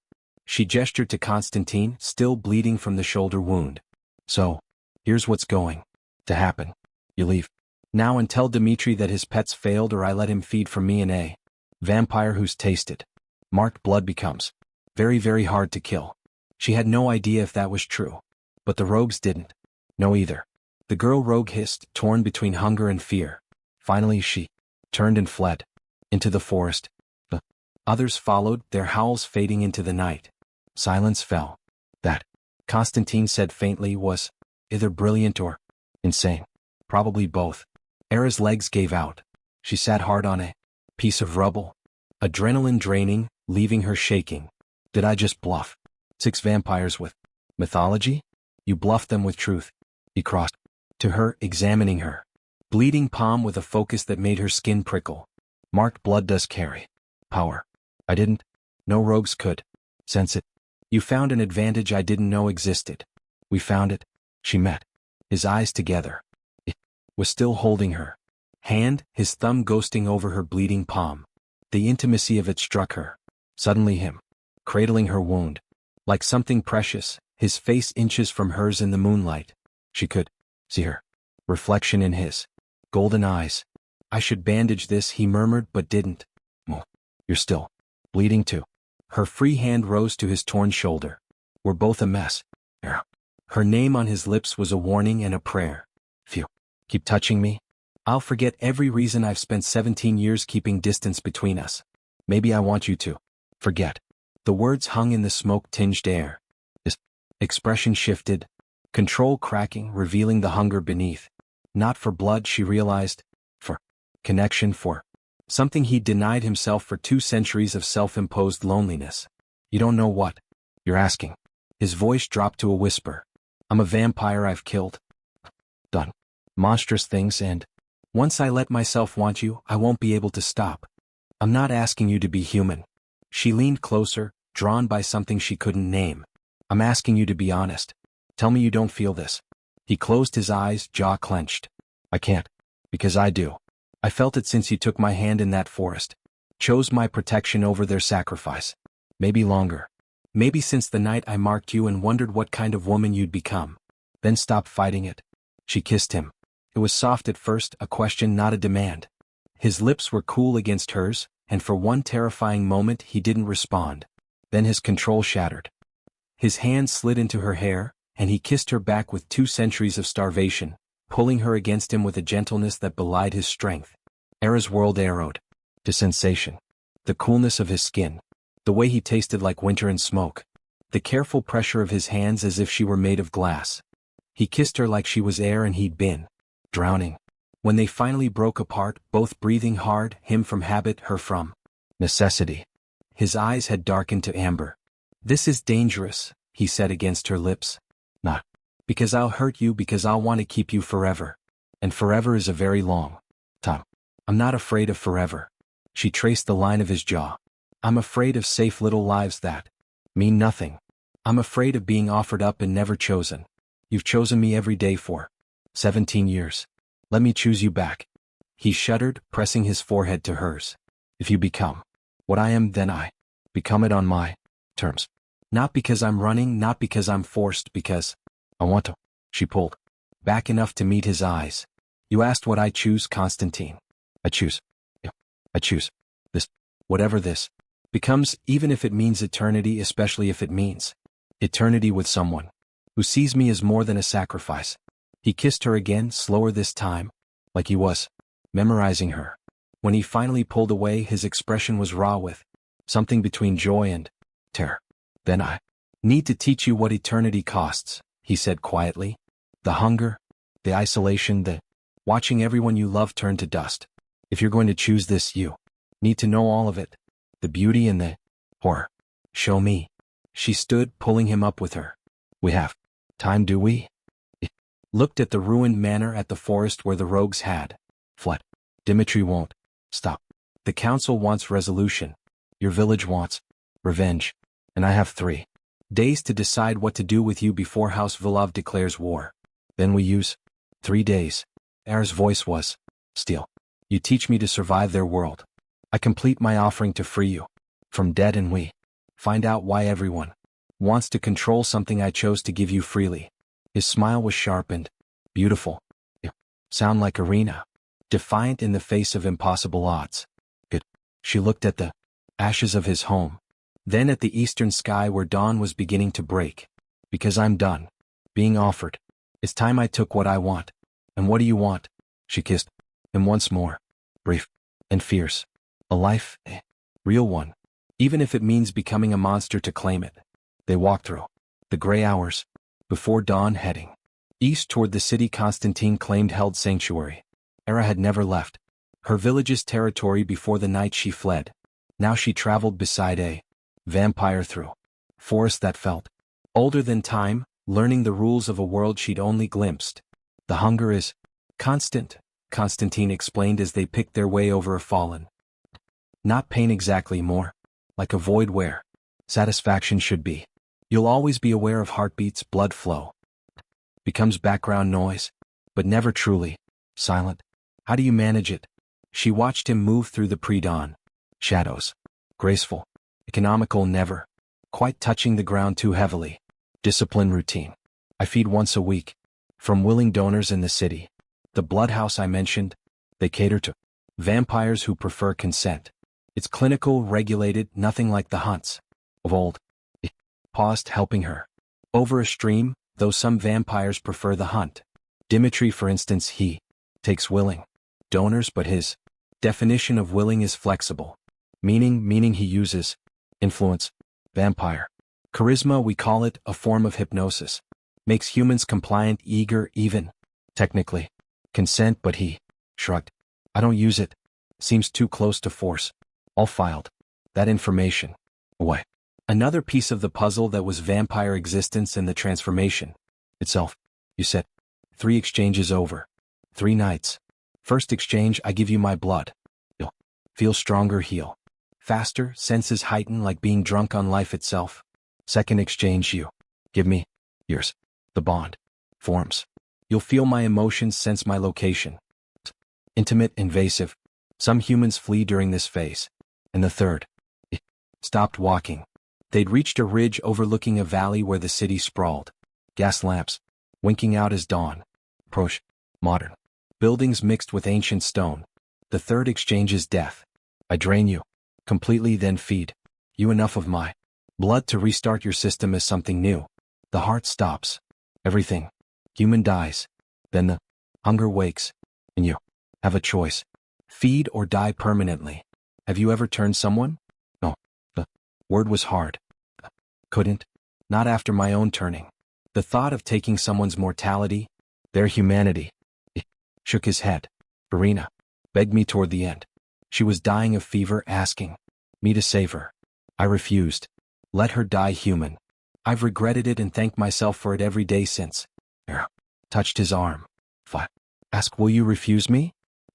She gestured to Constantine, still bleeding from the shoulder wound. So, here's what's going to happen. You leave now and tell Dmitri that his pets failed, or I let him feed from me, and a vampire who's tasted marked blood becomes very, very hard to kill. She had no idea if that was true. But the rogues didn't know either. The girl rogue hissed, torn between hunger and fear. Finally she turned and fled into the forest. The others followed, their howls fading into the night. Silence fell. That, Constantine said faintly, was either brilliant or insane. Probably both. Era's legs gave out. She sat hard on a piece of rubble. Adrenaline draining, leaving her shaking. Did I just bluff 6 vampires with mythology? You bluffed them with truth. He crossed to her, examining her bleeding palm with a focus that made her skin prickle. Marked blood does carry power. I didn't. No rogues could sense it. You found an advantage I didn't know existed. We found it. She met his eyes together. It was still holding her hand, his thumb ghosting over her bleeding palm. The intimacy of it struck her. Suddenly him cradling her wound like something precious, his face inches from hers in the moonlight. She could see her reflection in his golden eyes. I should bandage this, he murmured, but didn't. Oh, you're still bleeding too. Her free hand rose to his torn shoulder. We're both a mess. Her name on his lips was a warning and a prayer. If you keep touching me, I'll forget every reason I've spent 17 years keeping distance between us. Maybe I want you to forget. The words hung in the smoke-tinged air. His expression shifted, control cracking, revealing the hunger beneath. Not for blood, she realized. For connection, for something he'd denied himself for 2 centuries of self-imposed loneliness. You don't know what you're asking. His voice dropped to a whisper. I'm a vampire. I've killed, done monstrous things, and once I let myself want you, I won't be able to stop. I'm not asking you to be human. She leaned closer, drawn by something she couldn't name. I'm asking you to be honest. Tell me you don't feel this. He closed his eyes, jaw clenched. I can't. Because I do. I felt it since you took my hand in that forest. Chose my protection over their sacrifice. Maybe longer. Maybe since the night I marked you and wondered what kind of woman you'd become. Then stop fighting it. She kissed him. It was soft at first, a question, not a demand. His lips were cool against hers, and for one terrifying moment he didn't respond. Then his control shattered. His hand slid into her hair, and he kissed her back with 2 centuries of starvation, pulling her against him with a gentleness that belied his strength. Era's world arrowed to sensation. The coolness of his skin. The way he tasted like winter and smoke. The careful pressure of his hands as if she were made of glass. He kissed her like she was air and he'd been drowning. When they finally broke apart, both breathing hard, him from habit, her from necessity. His eyes had darkened to amber. This is dangerous, he said against her lips. Not because I'll hurt you, because I'll want to keep you forever. And forever is a very long time. I'm not afraid of forever. She traced the line of his jaw. I'm afraid of safe little lives that mean nothing. I'm afraid of being offered up and never chosen. You've chosen me every day for 17 years. Let me choose you back. He shuddered, pressing his forehead to hers. If you become what I am, then I become it on my terms. Not because I'm running, not because I'm forced, because I want to. She pulled back enough to meet his eyes. You asked what I choose, Constantine. I choose. Yeah, I choose this. Whatever this becomes, even if it means eternity, especially if it means eternity with someone who sees me as more than a sacrifice. He kissed her again, slower this time, like he was memorizing her. When he finally pulled away, his expression was raw with something between joy and terror. Then I need to teach you what eternity costs, he said quietly. The hunger, the isolation, the watching everyone you love turn to dust. If you're going to choose this, you need to know all of it. The beauty and the horror. Show me. She stood, pulling him up with her. We have time, do we? He looked at the ruined manor, at the forest where the rogues had fled. Dmitri won't stop. The council wants resolution. Your village wants revenge. And I have 3 days to decide what to do with you before House Vilov declares war. Then we use 3 days. Era's voice was steel. You teach me to survive their world. I complete my offering to free you from debt, and we find out why everyone Wants to control something I chose to give you freely. His smile was sharp and beautiful. You sound like Irina. Defiant in the face of impossible odds. Good. She looked at the ashes of his home. Then at the eastern sky where dawn was beginning to break. Because I'm done being offered. It's time I took what I want. And what do you want? She kissed him once more. Brief and fierce. A life, a real one. Even if it means becoming a monster to claim it. They walked through the gray hours before dawn, heading east toward the city Constantine claimed held sanctuary. Era had never left her village's territory before the night she fled. Now she traveled beside a vampire through forest that felt older than time, learning the rules of a world she'd only glimpsed. The hunger is constant, Constantine explained as they picked their way over a fallen. Not pain exactly, more like a void where satisfaction should be. You'll always be aware of heartbeats, blood flow. Becomes background noise, but never truly silent. How do you manage it? She watched him move through the pre-dawn shadows. Graceful, economical, never quite touching the ground too heavily. Discipline, routine. I feed once a week. From willing donors in the city. The bloodhouse I mentioned, they cater to vampires who prefer consent. It's clinical, regulated, nothing like the hunts of old. He paused, helping her over a stream, though some vampires prefer the hunt. Dmitri, for instance, he takes willing donors, but his definition of willing is flexible. Meaning he uses influence, vampire. Charisma, we call it, a form of hypnosis. Makes humans compliant, eager, even technically consent, but he shrugged. I don't use it. Seems too close to force. All filed that information away. Another piece of the puzzle that was vampire existence and the transformation itself. You said 3 exchanges over 3 nights. First exchange, I give you my blood. You'll feel stronger, heal faster, senses heighten like being drunk on life itself. Second exchange, you give me yours. The bond forms. You'll feel my emotions, sense my location. Intimate, invasive. Some humans flee during this phase. And the third, he stopped walking. They'd reached a ridge overlooking a valley where the city sprawled. Gas lamps winking out as dawn approached. Modern buildings mixed with ancient stone. The third exchange is death. I drain you completely, then feed you enough of my blood to restart your system as something new. The heart stops. Everything human dies. Then the hunger wakes. And you have a choice. Feed or die permanently. Have you ever turned someone? No. The word was hard. Couldn't. Not after my own turning. The thought of taking someone's mortality, their humanity. He shook his head. Irina begged me toward the end. She was dying of fever, asking me to save her. I refused. Let her die human. I've regretted it and thanked myself for it every day since. Er, touched his arm. Ask, will you refuse me?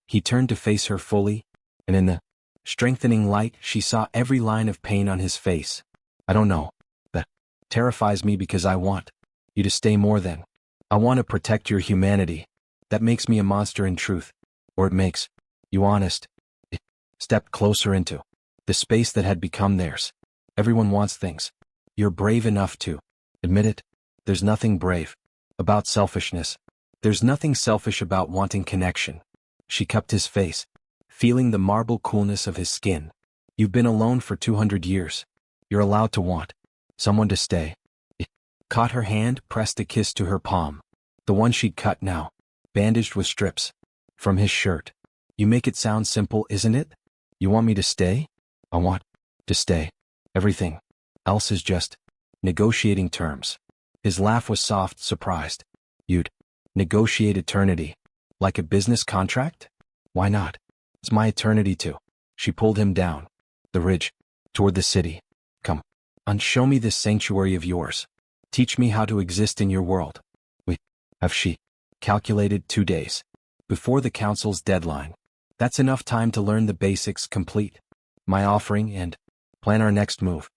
He turned to face her fully, and in the strengthening light, she saw every line of pain on his face. I don't know. That terrifies me because I want you to stay more than. I want to protect your humanity. That makes me a monster in truth. Or it makes you honest. It stepped closer into the space that had become theirs. Everyone wants things. You're brave enough to admit it. There's nothing brave about selfishness. There's nothing selfish about wanting connection. She cupped his face, feeling the marble coolness of his skin. You've been alone for 200 years. You're allowed to want someone to stay. He caught her hand, pressed a kiss to her palm. The one she'd cut now, bandaged with strips from his shirt. You make it sound simple, isn't it? You want me to stay? I want to stay. Everything else is just negotiating terms. His laugh was soft, surprised. You'd negotiate eternity? Like a business contract? Why not? It's my eternity too. She pulled him down the ridge toward the city. Come on, show me this sanctuary of yours. Teach me how to exist in your world. We have, she calculated, 2 days before the council's deadline. That's enough time to learn the basics, complete my offering, and plan our next move.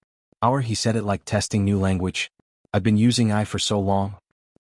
He said it like testing new language. I've been using I for so long,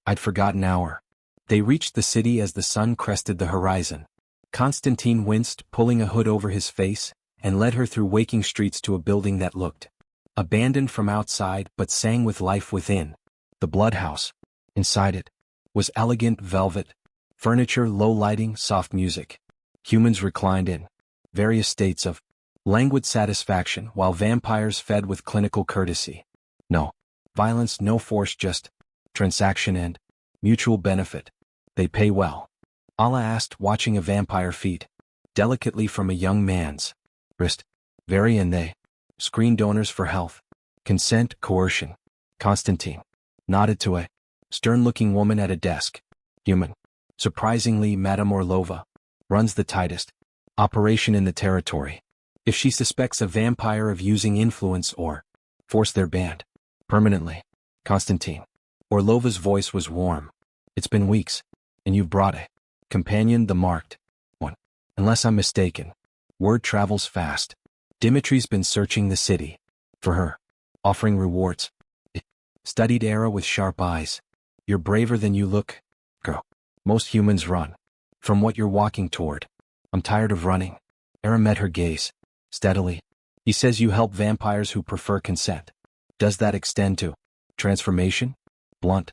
I'd forgotten hour. They reached the city as the sun crested the horizon. Constantine winced, pulling a hood over his face, and led her through waking streets to a building that looked abandoned from outside but sang with life within. The bloodhouse. Inside it was elegant velvet, furniture, low lighting, soft music. Humans reclined in various states of languid satisfaction while vampires fed with clinical courtesy. No violence, no force, just transaction and mutual benefit. They pay well. Allah asked, watching a vampire feed delicately from a young man's wrist. Very, and they screen donors for health, consent, coercion. Constantine nodded to a stern-looking woman at a desk. Human. Surprisingly, Madame Orlova runs the tightest operation in the territory. If she suspects a vampire of using influence or force, they're banned permanently. Constantine. Orlova's voice was warm. It's been weeks, and you've brought a companion, the marked one. Unless I'm mistaken. Word travels fast. Dmitri's been searching the city for her, offering rewards. Studied Era with sharp eyes. You're braver than you look, girl. Most humans run from what you're walking toward. I'm tired of running. Era met her gaze steadily. He says you help vampires who prefer consent. Does that extend to transformation? Blunt.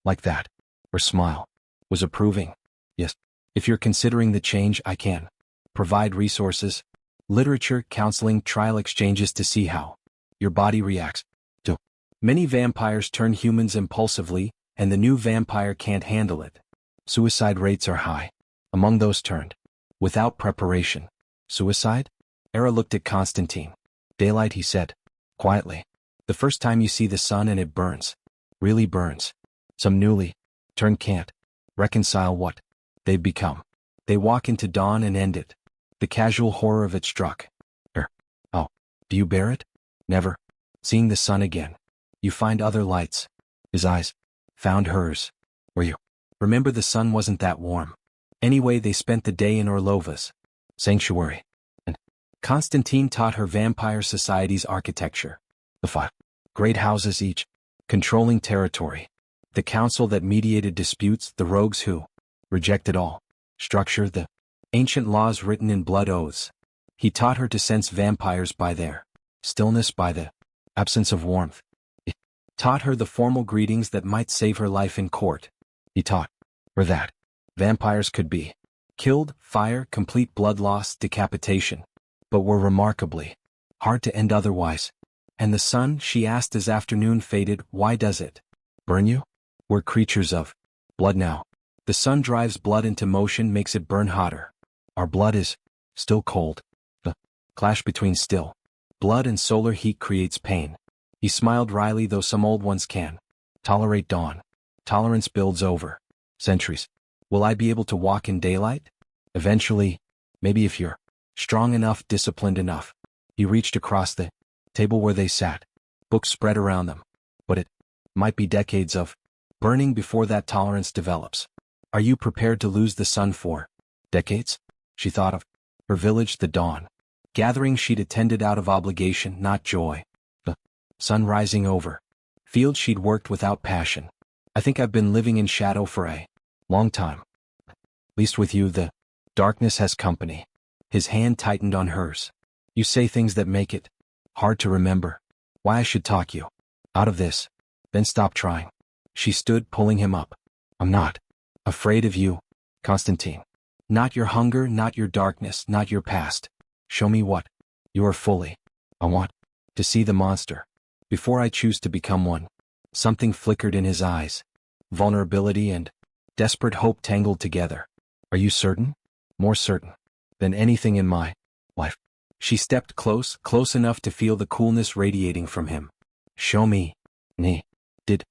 Like that. Her smile was approving. Yes. If you're considering the change, I can provide resources, literature, counseling, trial exchanges to see how your body reacts to. Many vampires turn humans impulsively, and the new vampire can't handle it. Suicide rates are high among those turned without preparation. Suicide? Era looked at Constantine. Daylight, he said quietly. The first time you see the sun and it burns. Really burns. Some newly turned can't reconcile what they've become. They walk into dawn and end it. The casual horror of it struck her. Oh, do you bear it? Never. Seeing the sun again. You find other lights. His eyes found hers. Were you? Remember, the sun wasn't that warm. Anyway, they spent the day in Orlova's sanctuary. And Constantine taught her vampire society's architecture. The 5 great houses each controlling territory. The council that mediated disputes, the rogues who rejected all structure, the ancient laws written in blood oaths. He taught her to sense vampires by their stillness, by the absence of warmth. He taught her the formal greetings that might save her life in court. He taught her that vampires could be killed, fire, complete blood loss, decapitation, but were remarkably hard to end otherwise. And the sun, she asked as afternoon faded, why does it burn you? We're creatures of blood now. The sun drives blood into motion, makes it burn hotter. Our blood is still cold. The clash between still blood and solar heat creates pain. He smiled wryly, though some old ones can tolerate dawn. Tolerance builds over centuries. Will I be able to walk in daylight? Eventually, maybe, if you're strong enough, disciplined enough. He reached across the table where they sat. Books spread around them. But it might be decades of burning before that tolerance develops. Are you prepared to lose the sun for decades? She thought of her village, the dawn gathering she'd attended out of obligation, not joy. The sun rising over fields she'd worked without passion. I think I've been living in shadow for a long time. At least with you, the darkness has company. His hand tightened on hers. You say things that make it hard to remember why I should talk you out of this. Then stop trying. She stood, pulling him up. I'm not afraid of you, Constantine. Not your hunger, not your darkness, not your past. Show me what you are fully. I want to see the monster before I choose to become one. Something flickered in his eyes. Vulnerability and desperate hope tangled together. Are you certain? More certain than anything in my life. She stepped close enough to feel the coolness radiating from him. Show me.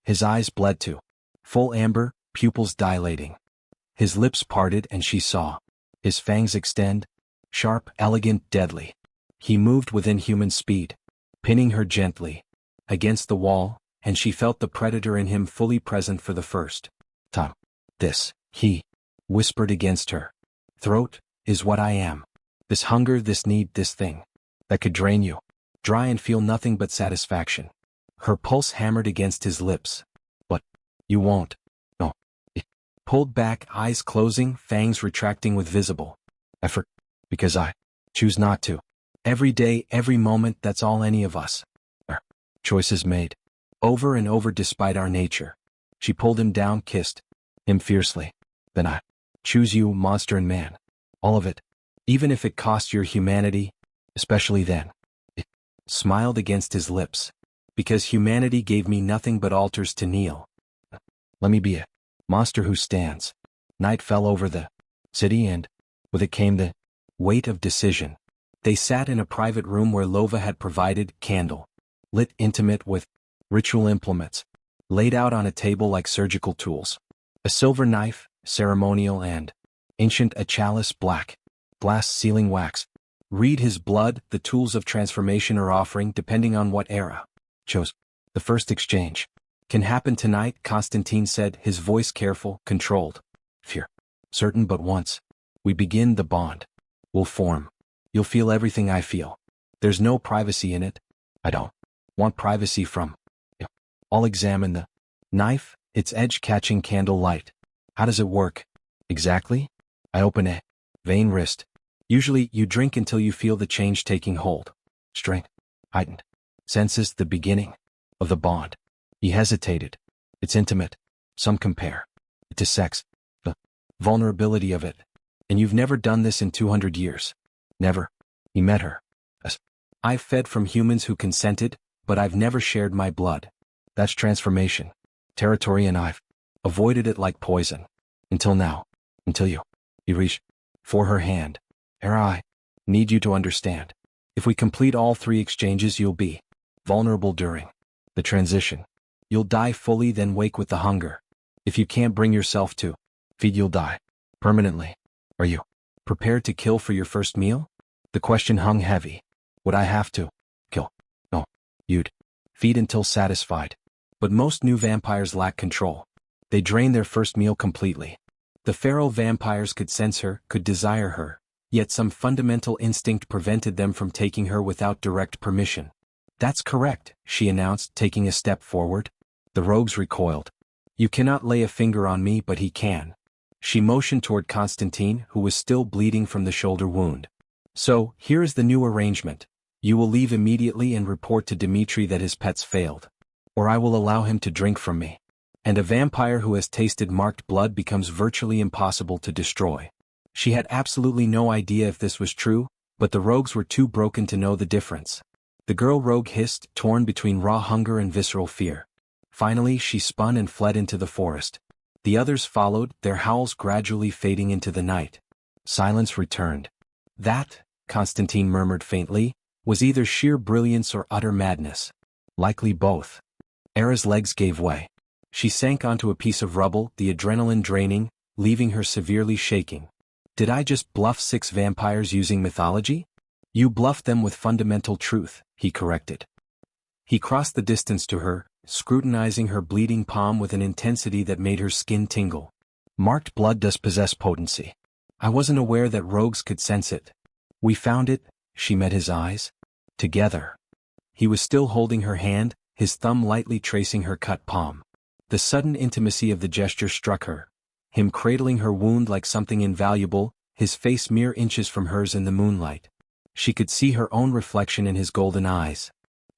His eyes bled to full amber, pupils dilating. His lips parted and she saw his fangs extend, sharp, elegant, deadly. He moved within human speed, pinning her gently against the wall, and she felt the predator in him fully present for the first time. This, he whispered against her throat, is what I am. This hunger, this need, this thing that could drain you dry and feel nothing but satisfaction. Her pulse hammered against his lips. But you won't. No. It pulled back, eyes closing, fangs retracting with visible effort. Because I choose not to. Every day, every moment, that's all any of us Choices made. Over and over despite our nature. She pulled him down, kissed him fiercely. Then I choose you, monster and man. All of it. Even if it cost your humanity, especially then. It smiled against his lips. Because humanity gave me nothing but altars to kneel. Let me be a monster who stands. Night fell over the city and, with it came the weight of decision. They sat in a private room where Lova had provided candle, lit intimate with ritual implements, laid out on a table like surgical tools. A silver knife, ceremonial and ancient, a chalice, black, glass, sealing wax. Read his blood, the tools of transformation or offering depending on what era. Chose. The first exchange can happen tonight, Constantine said, his voice careful, controlled. Fear. Certain, but once we begin, the bond will form. You'll feel everything I feel. There's no privacy in it. I don't want privacy from you. I'll examine the knife, its edge catching candle light. How does it work? Exactly? I open a vein wrist. Usually, you drink until you feel the change taking hold. Strength. Heightened. Senses the beginning of the bond. He hesitated. It's intimate. Some compare it to sex. The vulnerability of it. And you've never done this in 200 years. Never. He met her. I've fed from humans who consented, but I've never shared my blood. That's transformation. Territory, and I've avoided it like poison. Until now. Until you. He reached for her hand. I need you to understand. If we complete all 3 exchanges, you'll be vulnerable during the transition. You'll die fully, then wake with the hunger. If you can't bring yourself to feed, you'll die permanently. Are you prepared to kill for your first meal? The question hung heavy. Would I have to kill? No. You'd feed until satisfied. But most new vampires lack control. They drain their first meal completely. The feral vampires could sense her, could desire her, yet some fundamental instinct prevented them from taking her without direct permission. That's correct, she announced, taking a step forward. The rogues recoiled. You cannot lay a finger on me, but he can. She motioned toward Constantine, who was still bleeding from the shoulder wound. So, here is the new arrangement. You will leave immediately and report to Dmitri that his pets failed. Or I will allow him to drink from me. And a vampire who has tasted marked blood becomes virtually impossible to destroy. She had absolutely no idea if this was true, but the rogues were too broken to know the difference. The girl rogue hissed, torn between raw hunger and visceral fear. Finally, she spun and fled into the forest. The others followed, their howls gradually fading into the night. Silence returned. That, Constantine murmured faintly, was either sheer brilliance or utter madness. Likely both. Era's legs gave way. She sank onto a piece of rubble, the adrenaline draining, leaving her severely shaking. Did I just bluff 6 vampires using mythology? You bluffed them with fundamental truth, he corrected. He crossed the distance to her, scrutinizing her bleeding palm with an intensity that made her skin tingle. Marked blood does possess potency. I wasn't aware that rogues could sense it. We found it, she met his eyes. Together. He was still holding her hand, his thumb lightly tracing her cut palm. The sudden intimacy of the gesture struck her. Him cradling her wound like something invaluable, his face mere inches from hers in the moonlight. She could see her own reflection in his golden eyes.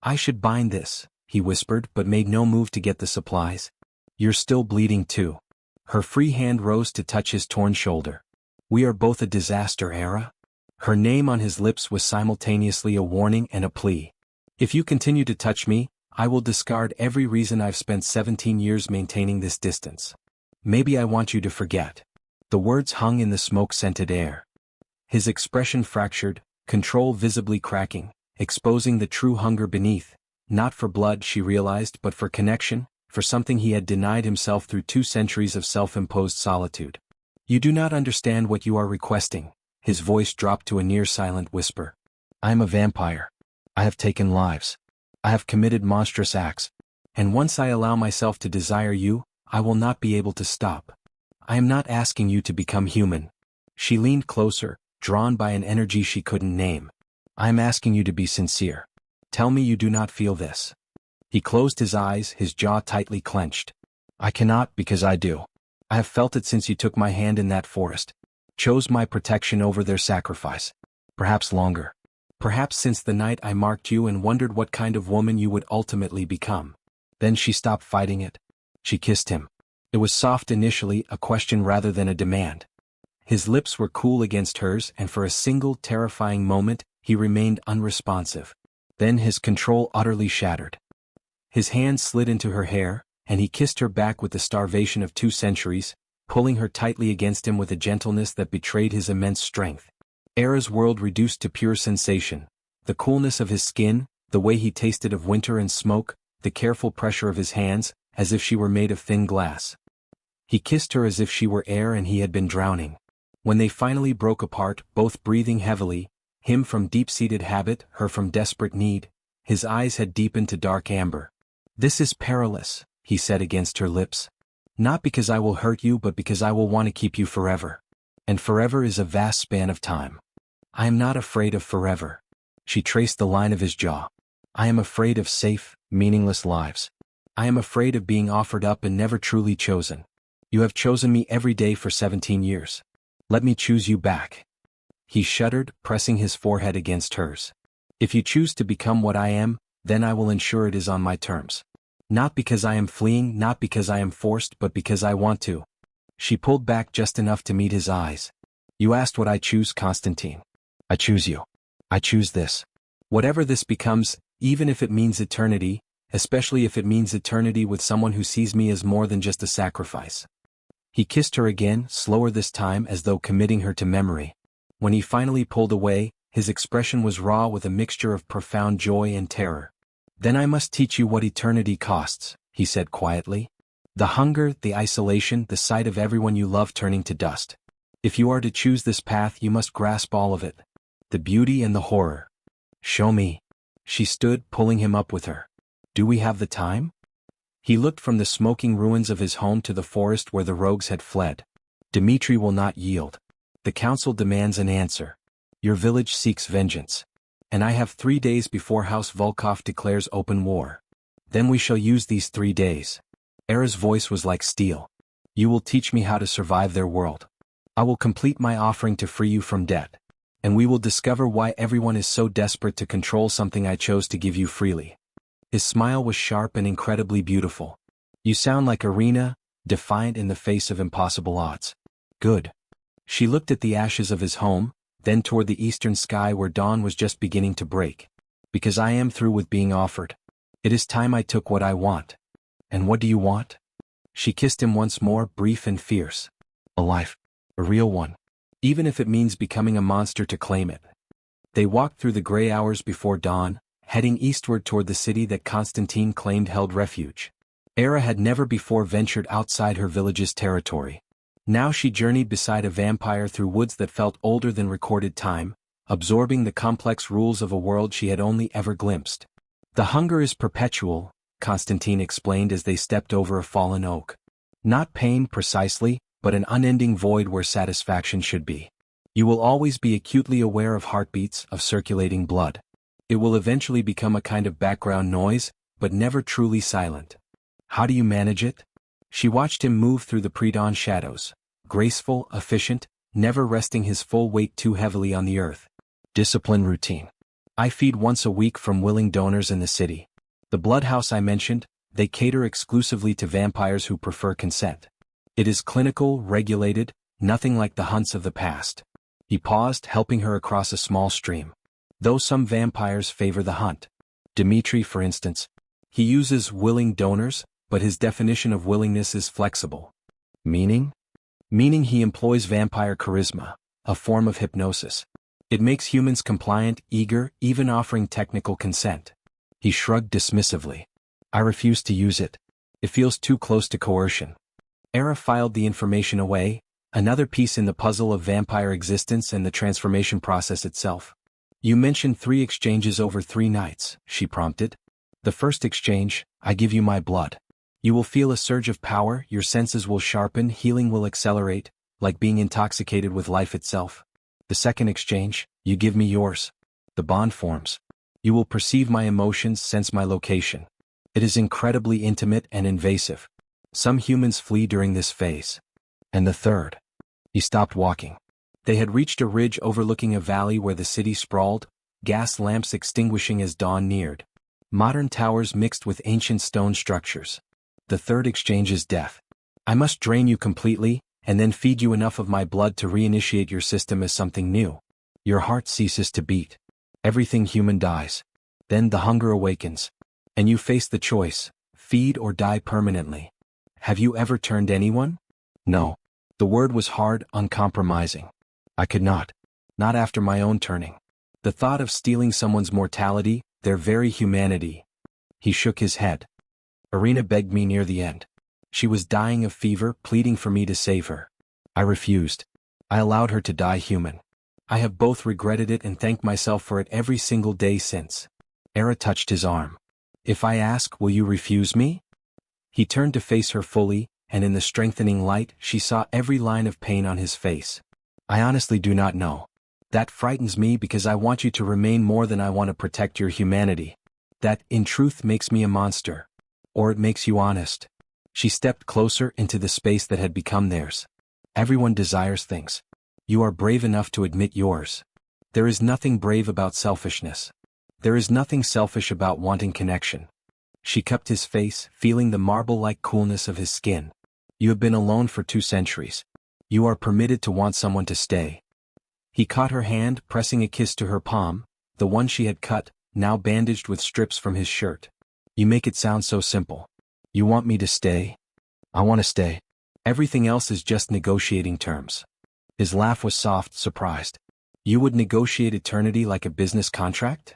I should bind this, he whispered, but made no move to get the supplies. You're still bleeding too. Her free hand rose to touch his torn shoulder. We are both a disaster, Era. Her name on his lips was simultaneously a warning and a plea. If you continue to touch me, I will discard every reason I've spent 17 years maintaining this distance. Maybe I want you to forget. The words hung in the smoke-scented air. His expression fractured, control visibly cracking, exposing the true hunger beneath, not for blood, she realized, but for connection, for something he had denied himself through 2 centuries of self-imposed solitude. You do not understand what you are requesting. His voice dropped to a near-silent whisper. I am a vampire. I have taken lives. I have committed monstrous acts. And once I allow myself to desire you, I will not be able to stop. I am not asking you to become human. She leaned closer, drawn by an energy she couldn't name. I am asking you to be sincere. Tell me you do not feel this. He closed his eyes, his jaw tightly clenched. I cannot, because I do. I have felt it since you took my hand in that forest. Chose my protection over their sacrifice. Perhaps longer. Perhaps since the night I marked you and wondered what kind of woman you would ultimately become. Then she stopped fighting it. She kissed him. It was soft initially, a question rather than a demand. His lips were cool against hers, and for a single terrifying moment, he remained unresponsive. Then his control utterly shattered. His hand slid into her hair, and he kissed her back with the starvation of 2 centuries, pulling her tightly against him with a gentleness that betrayed his immense strength. Era's world reduced to pure sensation. The coolness of his skin, the way he tasted of winter and smoke, the careful pressure of his hands, as if she were made of thin glass. He kissed her as if she were air and he had been drowning. When they finally broke apart, both breathing heavily, him from deep-seated habit, her from desperate need, his eyes had deepened to dark amber. "This is perilous," he said against her lips. "Not because I will hurt you but because I will want to keep you forever. And forever is a vast span of time. I am not afraid of forever." She traced the line of his jaw. "I am afraid of safe, meaningless lives. I am afraid of being offered up and never truly chosen. You have chosen me every day for 17 years. Let me choose you back." He shuddered, pressing his forehead against hers. "If you choose to become what I am, then I will ensure it is on my terms. Not because I am fleeing, not because I am forced, but because I want to." She pulled back just enough to meet his eyes. "You asked what I choose, Constantine. I choose you. I choose this. Whatever this becomes, even if it means eternity, especially if it means eternity with someone who sees me as more than just a sacrifice." He kissed her again, slower this time, as though committing her to memory. When he finally pulled away, his expression was raw with a mixture of profound joy and terror. "Then I must teach you what eternity costs," he said quietly. "The hunger, the isolation, the sight of everyone you love turning to dust. If you are to choose this path, you must grasp all of it. The beauty and the horror. Show me." She stood, pulling him up with her. "Do we have the time?" He looked from the smoking ruins of his home to the forest where the rogues had fled. "Dmitri will not yield. The council demands an answer. Your village seeks vengeance. And I have 3 days before House Volkov declares open war. Then we shall use these 3 days." Era's voice was like steel. "You will teach me how to survive their world. I will complete my offering to free you from debt. And we will discover why everyone is so desperate to control something I chose to give you freely." His smile was sharp and incredibly beautiful. "You sound like Irina, defiant in the face of impossible odds." "Good." She looked at the ashes of his home, then toward the eastern sky where dawn was just beginning to break. "Because I am through with being offered. It is time I took what I want." "And what do you want?" She kissed him once more, brief and fierce. "A life. A real one. Even if it means becoming a monster to claim it." They walked through the gray hours before dawn, heading eastward toward the city that Constantine claimed held refuge. Era had never before ventured outside her village's territory. Now she journeyed beside a vampire through woods that felt older than recorded time, absorbing the complex rules of a world she had only ever glimpsed. "The hunger is perpetual," Constantine explained as they stepped over a fallen oak. "Not pain precisely, but an unending void where satisfaction should be. You will always be acutely aware of heartbeats, of circulating blood. It will eventually become a kind of background noise, but never truly silent. How do you manage it?" She watched him move through the pre-dawn shadows, graceful, efficient, never resting his full weight too heavily on the earth. "Discipline, routine. I feed once a week from willing donors in the city. The blood house I mentioned, they cater exclusively to vampires who prefer consent. It is clinical, regulated, nothing like the hunts of the past." He paused, helping her across a small stream. "Though some vampires favor the hunt. Dmitri, for instance. He uses willing donors, but his definition of willingness is flexible." "Meaning?" "Meaning he employs vampire charisma, a form of hypnosis. It makes humans compliant, eager, even offering technical consent." He shrugged dismissively. "I refuse to use it. It feels too close to coercion." Era filed the information away, another piece in the puzzle of vampire existence and the transformation process itself. "You mentioned 3 exchanges over 3 nights, she prompted. "The first exchange, I give you my blood. You will feel a surge of power, your senses will sharpen, healing will accelerate, like being intoxicated with life itself. The second exchange, you give me yours. The bond forms. You will perceive my emotions, sense my location. It is incredibly intimate and invasive. Some humans flee during this phase. And the third." He stopped walking. They had reached a ridge overlooking a valley where the city sprawled, gas lamps extinguishing as dawn neared. Modern towers mixed with ancient stone structures. The third exchange is death. I must drain you completely, and then feed you enough of my blood to reinitiate your system as something new. Your heart ceases to beat. Everything human dies. Then the hunger awakens. And you face the choice, feed or die permanently. Have you ever turned anyone? No. The word was hard, uncompromising. I could not. Not after my own turning. The thought of stealing someone's mortality, their very humanity. He shook his head. Irina begged me near the end. She was dying of fever, pleading for me to save her. I refused. I allowed her to die human. I have both regretted it and thanked myself for it every single day since. Era touched his arm. If I ask, will you refuse me? He turned to face her fully, and in the strengthening light, she saw every line of pain on his face. I honestly do not know. That frightens me because I want you to remain more than I want to protect your humanity. That, in truth, makes me a monster. Or it makes you honest. She stepped closer into the space that had become theirs. Everyone desires things. You are brave enough to admit yours. There is nothing brave about selfishness. There is nothing selfish about wanting connection. She cupped his face, feeling the marble-like coolness of his skin. You have been alone for 2 centuries. You are permitted to want someone to stay. He caught her hand, pressing a kiss to her palm, the one she had cut, now bandaged with strips from his shirt. You make it sound so simple. You want me to stay? I want to stay. Everything else is just negotiating terms. His laugh was soft, surprised. You would negotiate eternity like a business contract?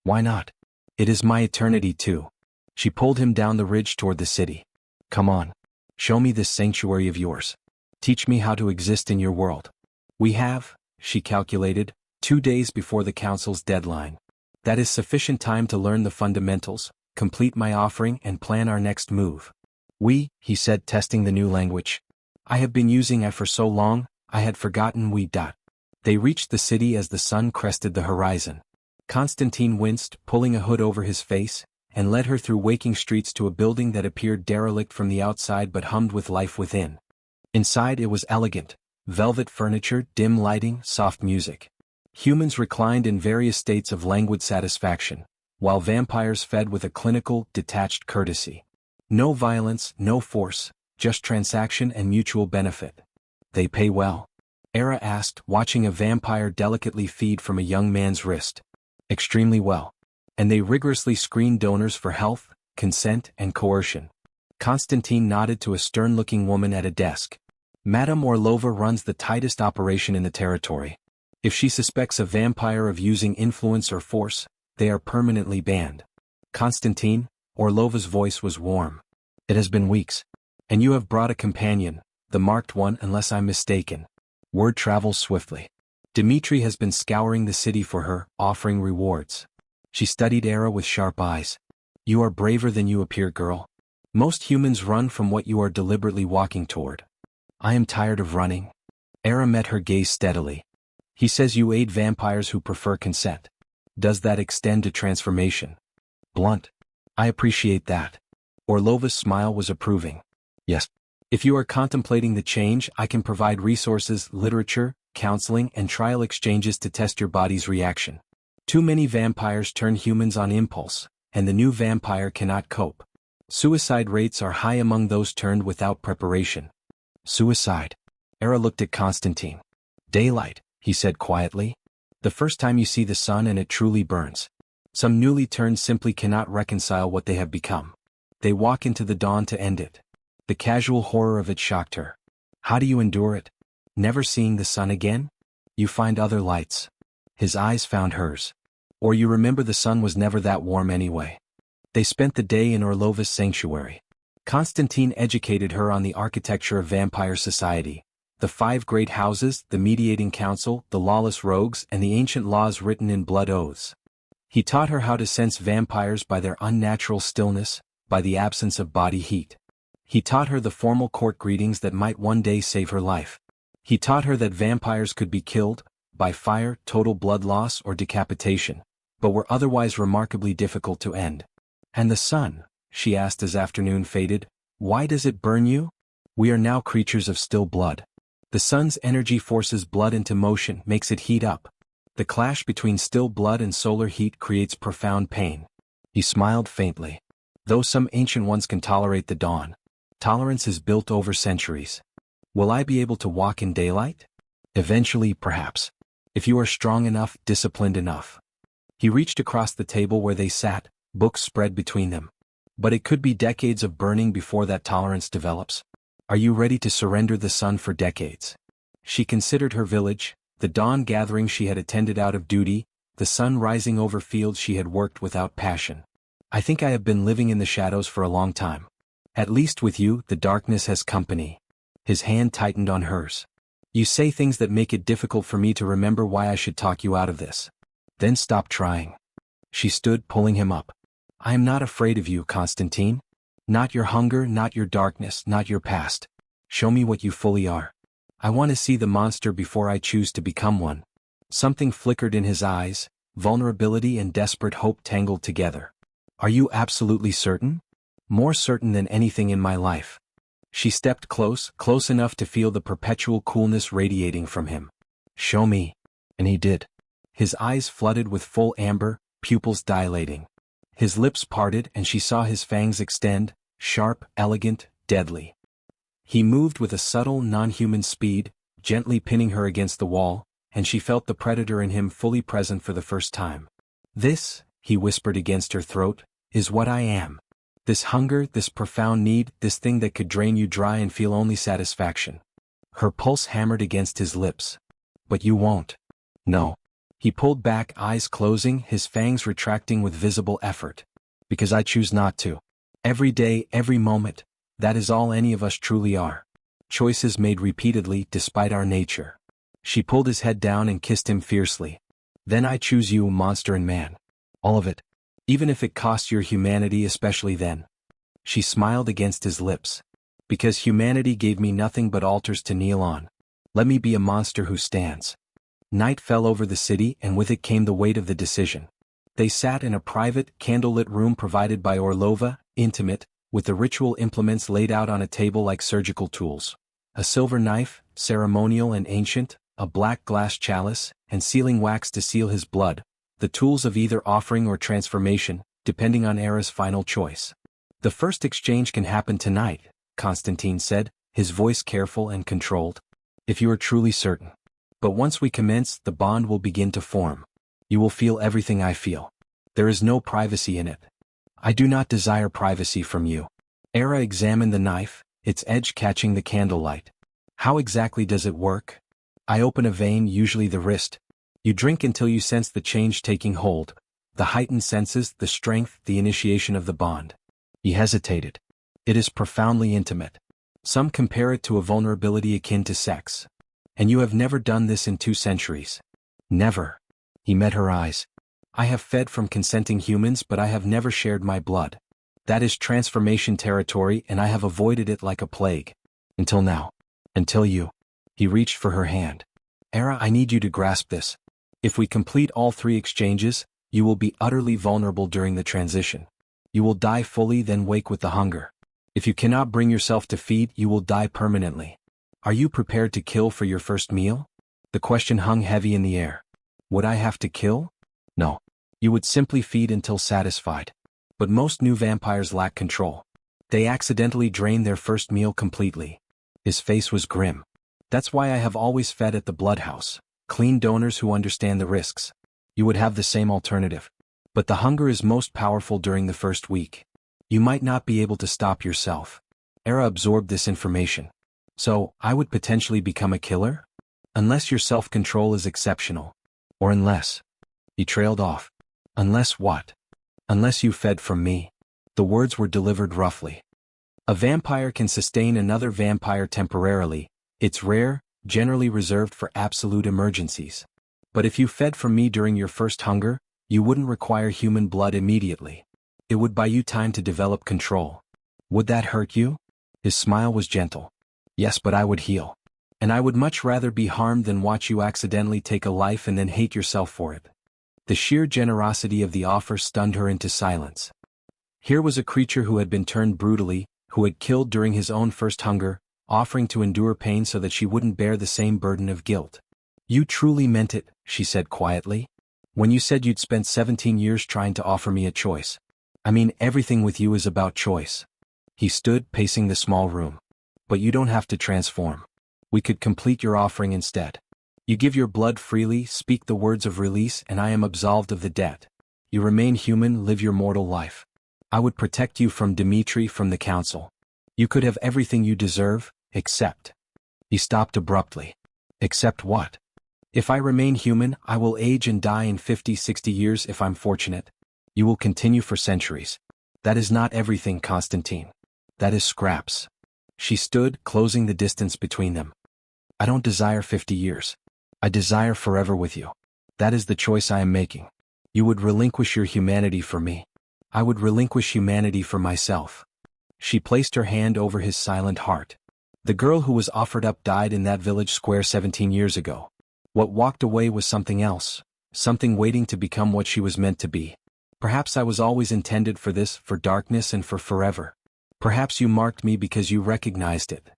Why not? It is my eternity too. She pulled him down the ridge toward the city. Come on. Show me this sanctuary of yours. Teach me how to exist in your world. We have, she calculated, 2 days before the council's deadline. That is sufficient time to learn the fundamentals, complete my offering and plan our next move. We, he said, testing the new language. I have been using it for so long, I had forgotten we. They reached the city as the sun crested the horizon. Constantine winced, pulling a hood over his face, and led her through waking streets to a building that appeared derelict from the outside but hummed with life within. Inside it was elegant, velvet furniture, dim lighting, soft music. Humans reclined in various states of languid satisfaction, while vampires fed with a clinical, detached courtesy. No violence, no force, just transaction and mutual benefit. They pay well? Era asked, watching a vampire delicately feed from a young man's wrist. Extremely well. And they rigorously screen donors for health, consent, and coercion. Constantine nodded to a stern-looking woman at a desk. Madame Orlova runs the tightest operation in the territory. If she suspects a vampire of using influence or force, they are permanently banned. Constantine, Orlova's voice was warm. It has been weeks. And you have brought a companion, the marked one unless I'm mistaken. Word travels swiftly. Dmitri has been scouring the city for her, offering rewards. She studied Era with sharp eyes. You are braver than you appear, girl. Most humans run from what you are deliberately walking toward. I am tired of running. Era met her gaze steadily. He says you aid vampires who prefer consent. Does that extend to transformation? Blunt. I appreciate that. Orlova's smile was approving. Yes. If you are contemplating the change, I can provide resources, literature, counseling, and trial exchanges to test your body's reaction. Too many vampires turn humans on impulse, and the new vampire cannot cope. Suicide rates are high among those turned without preparation. Suicide. Era looked at Constantine. Daylight, he said quietly. The first time you see the sun and it truly burns. Some newly turned simply cannot reconcile what they have become. They walk into the dawn to end it. The casual horror of it shocked her. How do you endure it? Never seeing the sun again? You find other lights. His eyes found hers. Or you remember the sun was never that warm anyway. They spent the day in Orlova's sanctuary. Constantine educated her on the architecture of vampire society, the 5 great houses, the mediating council, the lawless rogues, and the ancient laws written in blood oaths. He taught her how to sense vampires by their unnatural stillness, by the absence of body heat. He taught her the formal court greetings that might one day save her life. He taught her that vampires could be killed, by fire, total blood loss, or decapitation, but were otherwise remarkably difficult to end. And the sun, she asked as afternoon faded, why does it burn you? We are now creatures of still blood. The sun's energy forces blood into motion, makes it heat up. The clash between still blood and solar heat creates profound pain. He smiled faintly. Though some ancient ones can tolerate the dawn, tolerance is built over centuries. Will I be able to walk in daylight? Eventually, perhaps. If you are strong enough, disciplined enough. He reached across the table where they sat, books spread between them. But it could be decades of burning before that tolerance develops. Are you ready to surrender the sun for decades? She considered her village, the dawn gathering she had attended out of duty, the sun rising over fields she had worked without passion. I think I have been living in the shadows for a long time. At least with you, the darkness has company. His hand tightened on hers. You say things that make it difficult for me to remember why I should talk you out of this. Then stop trying. She stood, pulling him up. I am not afraid of you, Constantine. Not your hunger, not your darkness, not your past. Show me what you fully are. I want to see the monster before I choose to become one. Something flickered in his eyes, vulnerability and desperate hope tangled together. Are you absolutely certain? More certain than anything in my life. She stepped close enough to feel the perpetual coolness radiating from him. Show me. And he did. His eyes flooded with full amber, pupils dilating. His lips parted and she saw his fangs extend, sharp, elegant, deadly. He moved with a subtle, non-human speed, gently pinning her against the wall, and she felt the predator in him fully present for the first time. This, he whispered against her throat, is what I am. This hunger, this profound need, this thing that could drain you dry and feel only satisfaction. Her pulse hammered against his lips. But you won't. No. He pulled back, eyes closing, his fangs retracting with visible effort. Because I choose not to. Every day, every moment. That is all any of us truly are. Choices made repeatedly, despite our nature. She pulled his head down and kissed him fiercely. Then I choose you, monster and man. All of it. Even if it costs your humanity, especially then. She smiled against his lips. Because humanity gave me nothing but altars to kneel on. Let me be a monster who stands. Night fell over the city and with it came the weight of the decision. They sat in a private, candlelit room provided by Orlova, intimate, with the ritual implements laid out on a table like surgical tools. A silver knife, ceremonial and ancient, a black glass chalice, and sealing wax to seal his blood, the tools of either offering or transformation, depending on Era's final choice. The first exchange can happen tonight, Constantine said, his voice careful and controlled. If you are truly certain. But once we commence, the bond will begin to form. You will feel everything I feel. There is no privacy in it. I do not desire privacy from you. Era examined the knife, its edge catching the candlelight. How exactly does it work? I open a vein, usually the wrist. You drink until you sense the change taking hold, the heightened senses, the strength, the initiation of the bond. He hesitated. It is profoundly intimate. Some compare it to a vulnerability akin to sex. And you have never done this in 2 centuries. Never. He met her eyes. I have fed from consenting humans, but I have never shared my blood. That is transformation territory, and I have avoided it like a plague. Until now. Until you. He reached for her hand. Era, I need you to grasp this. If we complete all 3 exchanges, you will be utterly vulnerable during the transition. You will die fully, then wake with the hunger. If you cannot bring yourself to feed, you will die permanently. Are you prepared to kill for your first meal? The question hung heavy in the air. Would I have to kill? No. You would simply feed until satisfied. But most new vampires lack control. They accidentally drain their first meal completely. His face was grim. That's why I have always fed at the bloodhouse. Clean donors who understand the risks. You would have the same alternative. But the hunger is most powerful during the first week. You might not be able to stop yourself. Era absorbed this information. So, I would potentially become a killer? Unless your self-control is exceptional. Or unless. He trailed off. Unless what? Unless you fed from me. The words were delivered roughly. A vampire can sustain another vampire temporarily. It's rare, generally reserved for absolute emergencies. But if you fed from me during your first hunger, you wouldn't require human blood immediately. It would buy you time to develop control. Would that hurt you? His smile was gentle. Yes, but I would heal. And I would much rather be harmed than watch you accidentally take a life and then hate yourself for it. The sheer generosity of the offer stunned her into silence. Here was a creature who had been turned brutally, who had killed during his own first hunger, offering to endure pain so that she wouldn't bear the same burden of guilt. You truly meant it, she said quietly. When you said you'd spent 17 years trying to offer me a choice. I mean, everything with you is about choice. He stood, pacing the small room. But you don't have to transform. We could complete your offering instead. You give your blood freely, speak the words of release, and I am absolved of the debt. You remain human, live your mortal life. I would protect you from Dmitri, from the council. You could have everything you deserve, except. He stopped abruptly. Except what? If I remain human, I will age and die in 50, 60 years if I'm fortunate. You will continue for centuries. That is not everything, Constantine. That is scraps. She stood, closing the distance between them. I don't desire 50 years. I desire forever with you. That is the choice I am making. You would relinquish your humanity for me. I would relinquish humanity for myself. She placed her hand over his silent heart. The girl who was offered up died in that village square 17 years ago. What walked away was something else, something waiting to become what she was meant to be. Perhaps I was always intended for this, for darkness and for forever. Perhaps you marked me because you recognized it.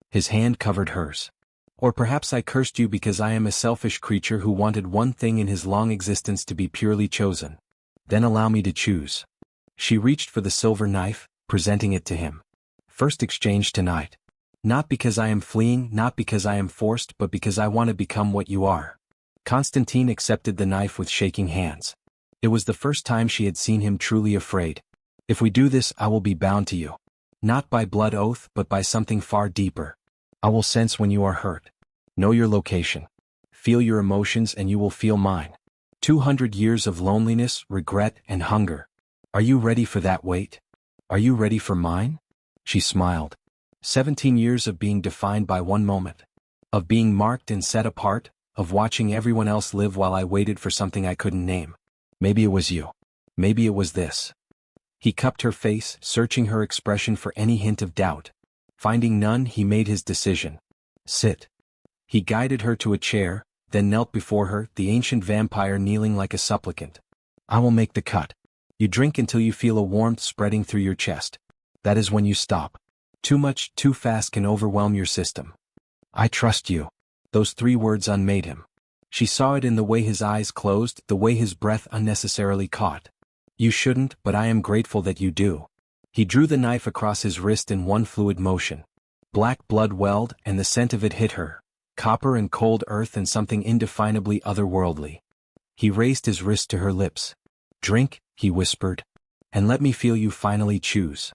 His hand covered hers. Or perhaps I cursed you because I am a selfish creature who wanted one thing in his long existence to be purely chosen. Then allow me to choose. She reached for the silver knife, presenting it to him. First exchange tonight. Not because I am fleeing, not because I am forced, but because I want to become what you are. Constantine accepted the knife with shaking hands. It was the first time she had seen him truly afraid. If we do this, I will be bound to you. Not by blood oath, but by something far deeper. I will sense when you are hurt. Know your location. Feel your emotions and you will feel mine. 200 years of loneliness, regret, and hunger. Are you ready for that weight? Are you ready for mine? She smiled. 17 years of being defined by one moment. Of being marked and set apart, of watching everyone else live while I waited for something I couldn't name. Maybe it was you. Maybe it was this. He cupped her face, searching her expression for any hint of doubt. Finding none, he made his decision. Sit. He guided her to a chair, then knelt before her, the ancient vampire kneeling like a supplicant. I will make the cut. You drink until you feel a warmth spreading through your chest. That is when you stop. Too much, too fast can overwhelm your system. I trust you. Those 3 words unmade him. She saw it in the way his eyes closed, the way his breath unnecessarily caught. You shouldn't, but I am grateful that you do. He drew the knife across his wrist in one fluid motion. Black blood welled, and the scent of it hit her. Copper and cold earth and something indefinably otherworldly. He raised his wrist to her lips. Drink, he whispered. And let me feel you finally choose.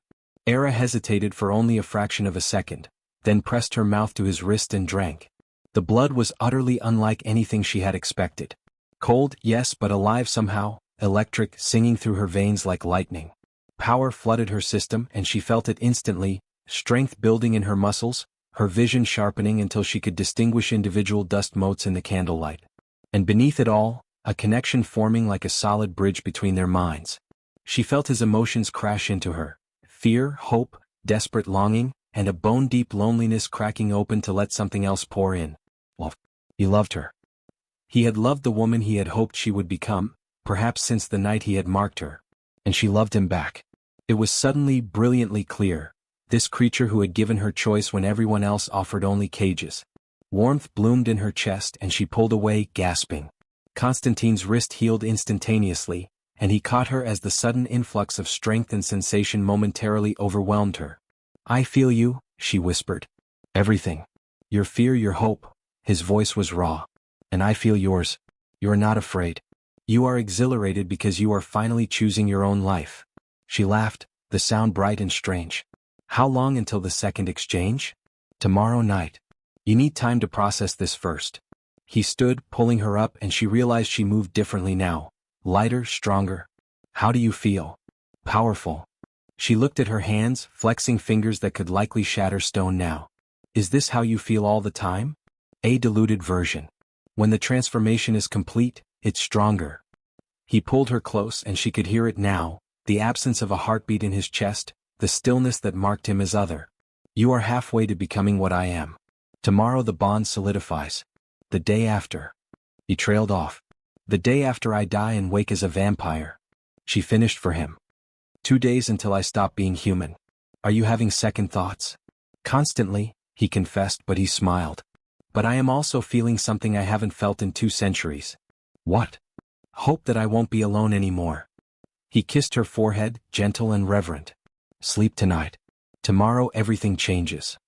Era hesitated for only a fraction of a second, then pressed her mouth to his wrist and drank. The blood was utterly unlike anything she had expected. Cold, yes, but alive somehow, electric, singing through her veins like lightning. Power flooded her system and she felt it instantly, strength building in her muscles, her vision sharpening until she could distinguish individual dust motes in the candlelight. And beneath it all, a connection forming like a solid bridge between their minds. She felt his emotions crash into her. Fear, hope, desperate longing, and a bone-deep loneliness cracking open to let something else pour in. Well, he loved her. He had loved the woman he had hoped she would become, perhaps since the night he had marked her. And she loved him back. It was suddenly, brilliantly clear. This creature who had given her choice when everyone else offered only cages. Warmth bloomed in her chest and she pulled away, gasping. Constantine's wrist healed instantaneously, and he caught her as the sudden influx of strength and sensation momentarily overwhelmed her. I feel you, she whispered. Everything. Your fear, your hope. His voice was raw. And I feel yours. You are not afraid. You are exhilarated because you are finally choosing your own life. She laughed, the sound bright and strange. How long until the second exchange? Tomorrow night. You need time to process this first. He stood, pulling her up, and she realized she moved differently now. Lighter, stronger. How do you feel? Powerful. She looked at her hands, flexing fingers that could likely shatter stone now. Is this how you feel all the time? A diluted version. When the transformation is complete, it's stronger. He pulled her close and she could hear it now, the absence of a heartbeat in his chest, the stillness that marked him as other. You are halfway to becoming what I am. Tomorrow the bond solidifies. The day after. He trailed off. The day after I die and wake as a vampire. She finished for him. 2 days until I stop being human. Are you having second thoughts? Constantly, he confessed, but he smiled. But I am also feeling something I haven't felt in 2 centuries. What? Hope that I won't be alone anymore. He kissed her forehead, gentle and reverent. Sleep tonight. Tomorrow everything changes.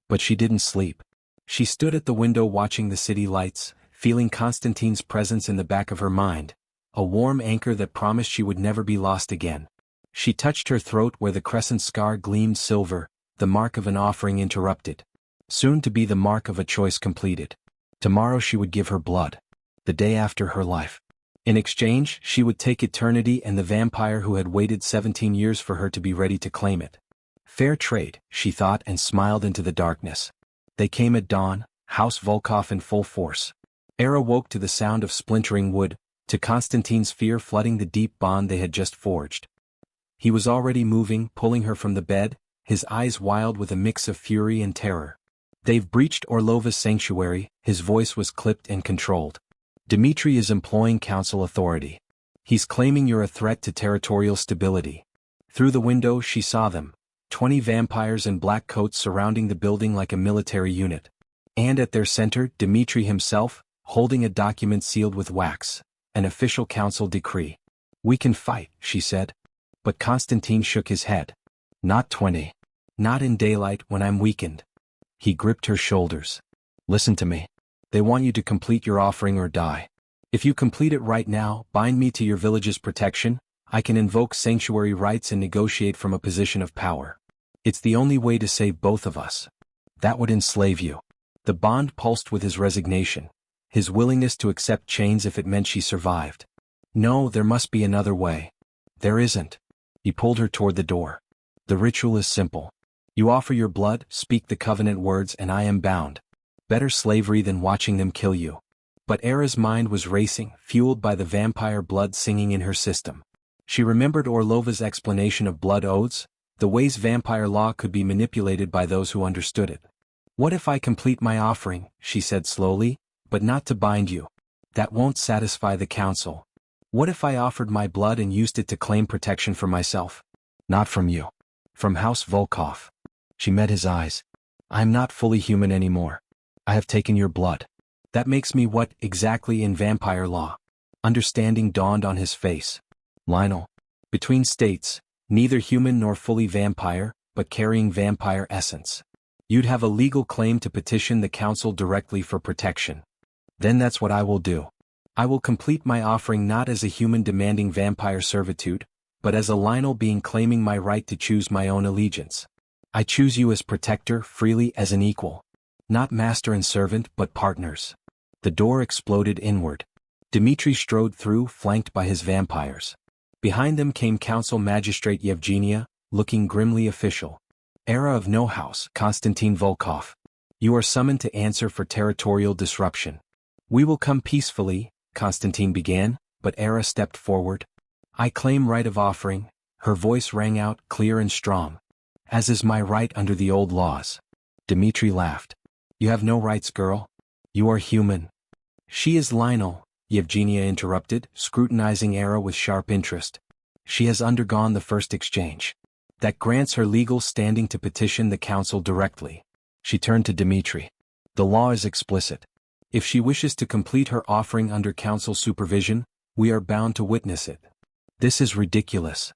But she didn't sleep. She stood at the window watching the city lights, feeling Constantine's presence in the back of her mind, a warm anchor that promised she would never be lost again. She touched her throat where the crescent scar gleamed silver, the mark of an offering interrupted. Soon to be the mark of a choice completed. Tomorrow she would give her blood. The day after her life. In exchange, she would take eternity and the vampire who had waited 17 years for her to be ready to claim it. Fair trade, she thought and smiled into the darkness. They came at dawn, House Volkov in full force. Era woke to the sound of splintering wood, to Constantine's fear flooding the deep bond they had just forged. He was already moving, pulling her from the bed, his eyes wild with a mix of fury and terror. They've breached Orlova's sanctuary, his voice was clipped and controlled. Dmitri is employing council authority. He's claiming you're a threat to territorial stability. Through the window she saw them, 20 vampires in black coats surrounding the building like a military unit. And at their center, Dmitri himself, holding a document sealed with wax, an official council decree. We can fight, she said. But Constantine shook his head. Not 20. Not in daylight when I'm weakened. He gripped her shoulders. Listen to me. They want you to complete your offering or die. If you complete it right now, bind me to your village's protection, I can invoke sanctuary rights and negotiate from a position of power. It's the only way to save both of us. That would enslave you. The bond pulsed with his resignation, his willingness to accept chains if it meant she survived. No, there must be another way. There isn't. He pulled her toward the door. The ritual is simple. You offer your blood, speak the covenant words, and I am bound. Better slavery than watching them kill you. But Era's mind was racing, fueled by the vampire blood singing in her system. She remembered Orlova's explanation of blood oaths, the ways vampire law could be manipulated by those who understood it. What if I complete my offering, she said slowly, but not to bind you? That won't satisfy the council. What if I offered my blood and used it to claim protection for myself? Not from you. From House Volkov. She met his eyes. I'm not fully human anymore. I have taken your blood. That makes me what, exactly, in vampire law? Understanding dawned on his face. Lionel. Between states, neither human nor fully vampire, but carrying vampire essence. You'd have a legal claim to petition the council directly for protection. Then that's what I will do. I will complete my offering not as a human demanding vampire servitude, but as a Lionel being claiming my right to choose my own allegiance. I choose you as protector, freely as an equal. Not master and servant, but partners. The door exploded inward. Dmitri strode through, flanked by his vampires. Behind them came Council Magistrate Yevgenia, looking grimly official. Era of No House, Constantine Volkov. You are summoned to answer for territorial disruption. We will come peacefully, Constantine began, but Era stepped forward. I claim right of offering, her voice rang out, clear and strong. As is my right under the old laws. Dmitri laughed. You have no rights, girl. You are human. She is Lionel, Yevgenia interrupted, scrutinizing Era with sharp interest. She has undergone the first exchange. That grants her legal standing to petition the council directly. She turned to Dmitri. The law is explicit. If she wishes to complete her offering under council supervision, we are bound to witness it. This is ridiculous.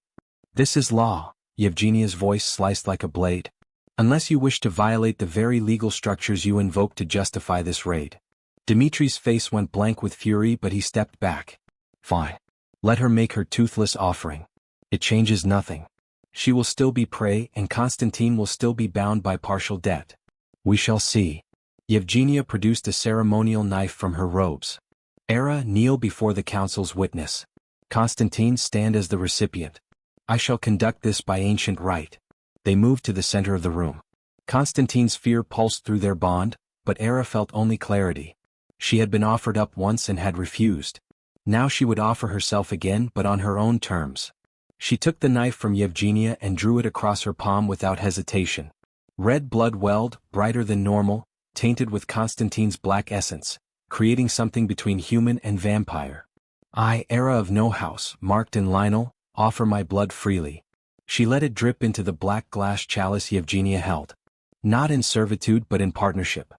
This is law, Yevgenia's voice sliced like a blade. Unless you wish to violate the very legal structures you invoke to justify this raid. Dmitri's face went blank with fury, but he stepped back. Fine. Let her make her toothless offering. It changes nothing. She will still be prey, and Constantine will still be bound by partial debt. We shall see. Yevgenia produced a ceremonial knife from her robes. Era, kneel before the council's witness. Constantine, stand as the recipient. I shall conduct this by ancient right. They moved to the center of the room. Constantine's fear pulsed through their bond, but Era felt only clarity. She had been offered up once and had refused. Now she would offer herself again, but on her own terms. She took the knife from Yevgenia and drew it across her palm without hesitation. Red blood welled, brighter than normal, tainted with Constantine's black essence, creating something between human and vampire. I, Era of No House, marked in Lionel, offer my blood freely. She let it drip into the black glass chalice Yevgenia held. Not in servitude but in partnership.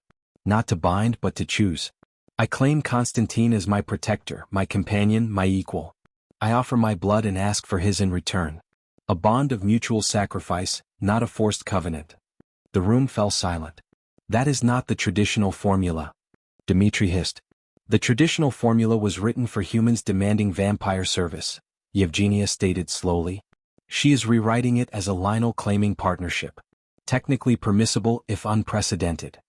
Not to bind but to choose. I claim Constantine as my protector, my companion, my equal. I offer my blood and ask for his in return. A bond of mutual sacrifice, not a forced covenant. The room fell silent. That is not the traditional formula, Dmitri hissed. The traditional formula was written for humans demanding vampire service, Yevgenia stated slowly. She is rewriting it as a lineal-claiming partnership. Technically permissible if unprecedented.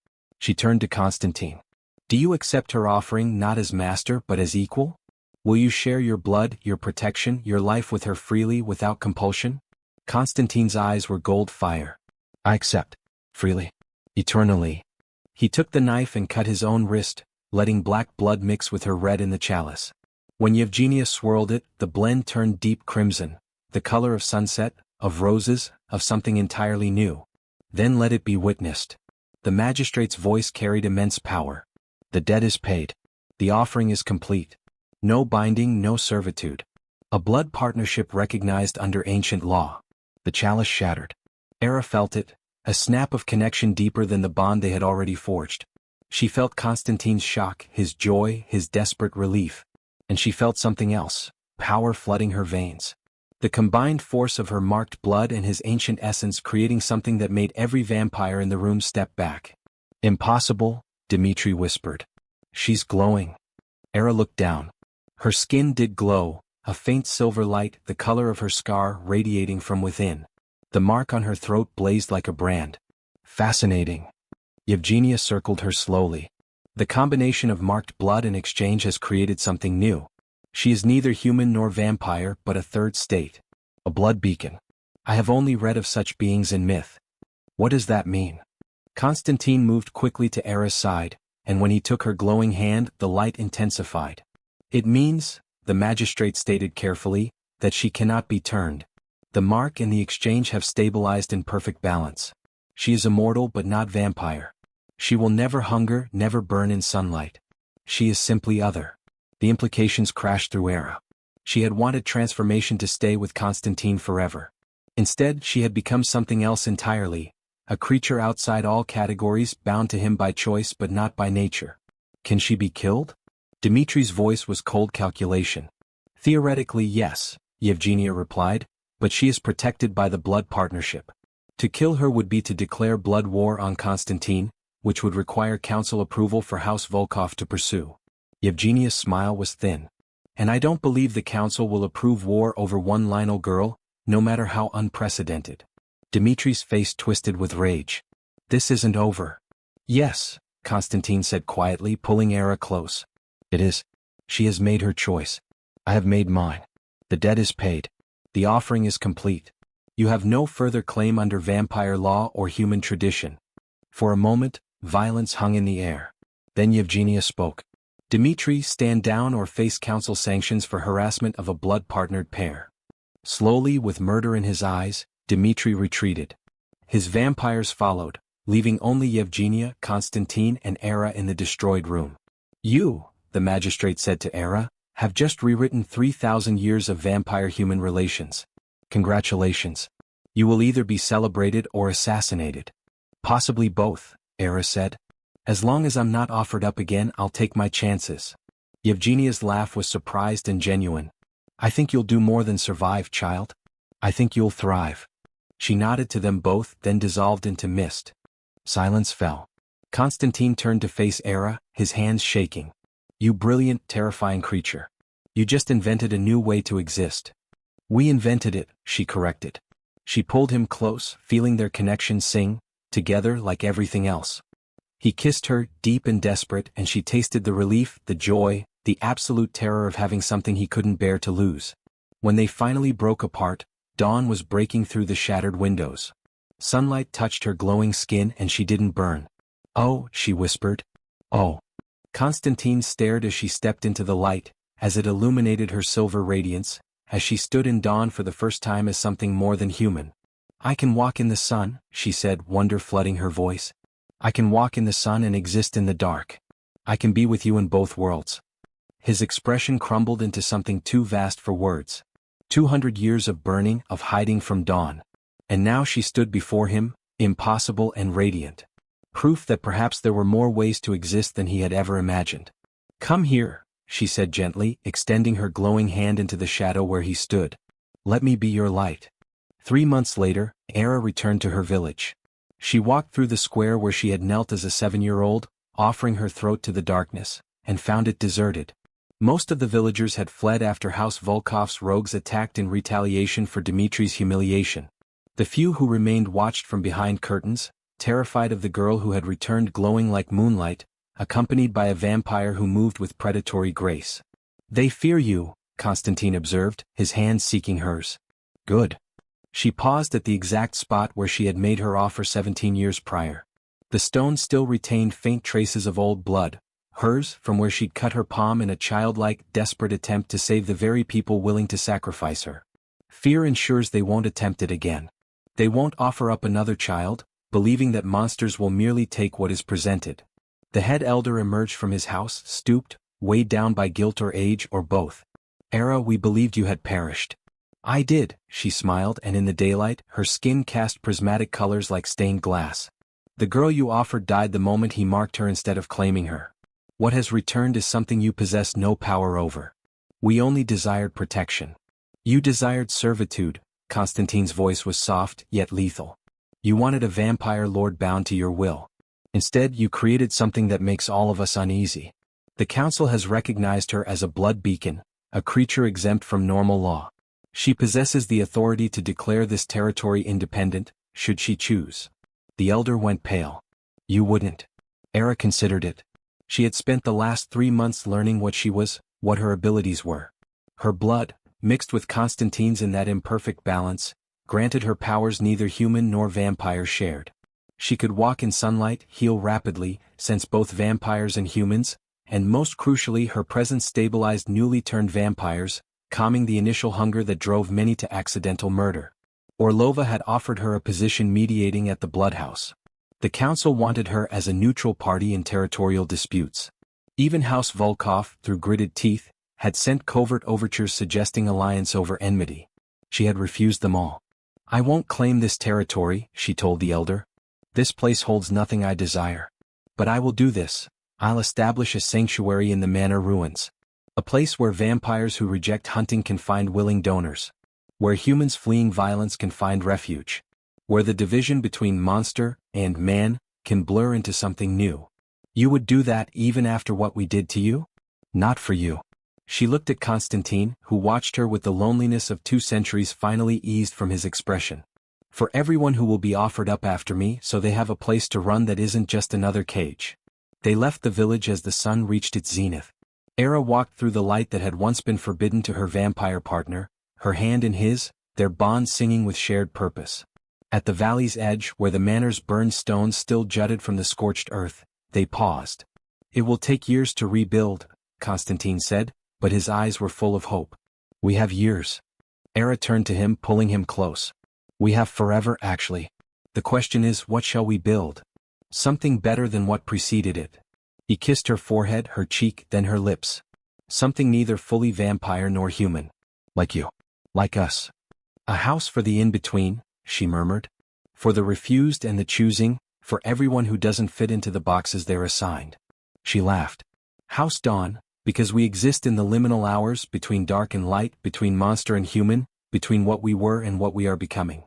She turned to Constantine. Do you accept her offering not as master but as equal? Will you share your blood, your protection, your life with her freely without compulsion? Constantine's eyes were gold fire. I accept. Freely. Eternally. He took the knife and cut his own wrist, letting black blood mix with her red in the chalice. When Yevgenia swirled it, the blend turned deep crimson, the color of sunset, of roses, of something entirely new. Then let it be witnessed. The magistrate's voice carried immense power. The debt is paid. The offering is complete. No binding, no servitude. A blood partnership recognized under ancient law. The chalice shattered. Era felt it, a snap of connection deeper than the bond they had already forged. She felt Constantine's shock, his joy, his desperate relief. And she felt something else, power flooding her veins. The combined force of her marked blood and his ancient essence creating something that made every vampire in the room step back. Impossible, Dmitri whispered. She's glowing. Era looked down. Her skin did glow, a faint silver light, the color of her scar radiating from within. The mark on her throat blazed like a brand. Fascinating. Yevgenia circled her slowly. The combination of marked blood and exchange has created something new. She is neither human nor vampire but a third state. A blood beacon. I have only read of such beings in myth. What does that mean? Constantine moved quickly to Era's side, and when he took her glowing hand, the light intensified. It means, the magistrate stated carefully, that she cannot be turned. The mark and the exchange have stabilized in perfect balance. She is immortal but not vampire. She will never hunger, never burn in sunlight. She is simply other. The implications crashed through Era. She had wanted transformation to stay with Constantine forever. Instead, she had become something else entirely, a creature outside all categories, bound to him by choice but not by nature. Can she be killed? Dmitri's voice was cold calculation. Theoretically, yes, Yevgenia replied, but she is protected by the blood partnership. To kill her would be to declare blood war on Constantine, which would require council approval for House Volkov to pursue. Yevgenia's smile was thin. And I don't believe the council will approve war over one lineal girl, no matter how unprecedented. Dmitri's face twisted with rage. This isn't over. Yes, Constantine said quietly, pulling Era close. It is. She has made her choice. I have made mine. The debt is paid. The offering is complete. You have no further claim under vampire law or human tradition. For a moment, violence hung in the air. Then Yevgenia spoke. Dmitri, stand down or face council sanctions for harassment of a blood-partnered pair. Slowly, with murder in his eyes, Dmitri retreated. His vampires followed, leaving only Yevgenia, Constantine, and Era in the destroyed room. You, the magistrate said to Era, have just rewritten 3,000 years of vampire-human relations. Congratulations. You will either be celebrated or assassinated. Possibly both, Era said. As long as I'm not offered up again, I'll take my chances. Yevgenia's laugh was surprised and genuine. I think you'll do more than survive, child. I think you'll thrive. She nodded to them both, then dissolved into mist. Silence fell. Constantine turned to face Era, his hands shaking. You brilliant, terrifying creature. You just invented a new way to exist. We invented it, she corrected. She pulled him close, feeling their connection sing, together like everything else. He kissed her, deep and desperate, and she tasted the relief, the joy, the absolute terror of having something he couldn't bear to lose. When they finally broke apart, dawn was breaking through the shattered windows. Sunlight touched her glowing skin and she didn't burn. Oh, she whispered. Oh. Constantine stared as she stepped into the light, as it illuminated her silver radiance, as she stood in dawn for the first time as something more than human. I can walk in the sun, she said, wonder flooding her voice. I can walk in the sun and exist in the dark. I can be with you in both worlds. His expression crumbled into something too vast for words. 200 years of burning, of hiding from dawn. And now she stood before him, impossible and radiant. Proof that perhaps there were more ways to exist than he had ever imagined. "Come here," she said gently, extending her glowing hand into the shadow where he stood. "Let me be your light." 3 months later, Era returned to her village. She walked through the square where she had knelt as a 7-year-old, offering her throat to the darkness, and found it deserted. Most of the villagers had fled after House Volkov's rogues attacked in retaliation for Dmitri's humiliation. The few who remained watched from behind curtains, terrified of the girl who had returned glowing like moonlight, accompanied by a vampire who moved with predatory grace. "They fear you," Constantine observed, his hand seeking hers. "Good." She paused at the exact spot where she had made her offer 17 years prior. The stone still retained faint traces of old blood, hers from where she'd cut her palm in a childlike, desperate attempt to save the very people willing to sacrifice her. Fear ensures they won't attempt it again. They won't offer up another child, believing that monsters will merely take what is presented. The head elder emerged from his house, stooped, weighed down by guilt or age or both. "Era, we believed you had perished." "I did," she smiled, and in the daylight, her skin cast prismatic colors like stained glass. "The girl you offered died the moment he marked her instead of claiming her. What has returned is something you possess no power over. We only desired protection. You desired servitude." Constantine's voice was soft, yet lethal. "You wanted a vampire lord bound to your will. Instead, you created something that makes all of us uneasy. The council has recognized her as a blood beacon, a creature exempt from normal law. She possesses the authority to declare this territory independent, should she choose." The elder went pale. "You wouldn't." Era considered it. She had spent the last 3 months learning what she was, what her abilities were. Her blood, mixed with Constantine's in that imperfect balance, granted her powers neither human nor vampire shared. She could walk in sunlight, heal rapidly, sense both vampires and humans, and most crucially her presence stabilized newly turned vampires, calming the initial hunger that drove many to accidental murder. Orlova had offered her a position mediating at the Bloodhouse. The council wanted her as a neutral party in territorial disputes. Even House Volkov, through gritted teeth, had sent covert overtures suggesting alliance over enmity. She had refused them all. "I won't claim this territory," she told the elder. "This place holds nothing I desire. But I will do this. I'll establish a sanctuary in the manor ruins. A place where vampires who reject hunting can find willing donors. Where humans fleeing violence can find refuge. Where the division between monster and man can blur into something new. You would do that even after what we did to you? Not for you." She looked at Constantine, who watched her with the loneliness of 2 centuries finally eased from his expression. "For everyone who will be offered up after me so they have a place to run that isn't just another cage." They left the village as the sun reached its zenith. Era walked through the light that had once been forbidden to her vampire partner, her hand in his, their bond singing with shared purpose. At the valley's edge, where the manor's burned stones still jutted from the scorched earth, they paused. "It will take years to rebuild," Constantine said, but his eyes were full of hope. "We have years." Era turned to him, pulling him close. "We have forever, actually. The question is, what shall we build? Something better than what preceded it." He kissed her forehead, her cheek, then her lips. "Something neither fully vampire nor human. Like you. Like us. A house for the in-between," she murmured. "For the refused and the choosing, for everyone who doesn't fit into the boxes they're assigned." She laughed. "House Dawn, because we exist in the liminal hours between dark and light, between monster and human, between what we were and what we are becoming.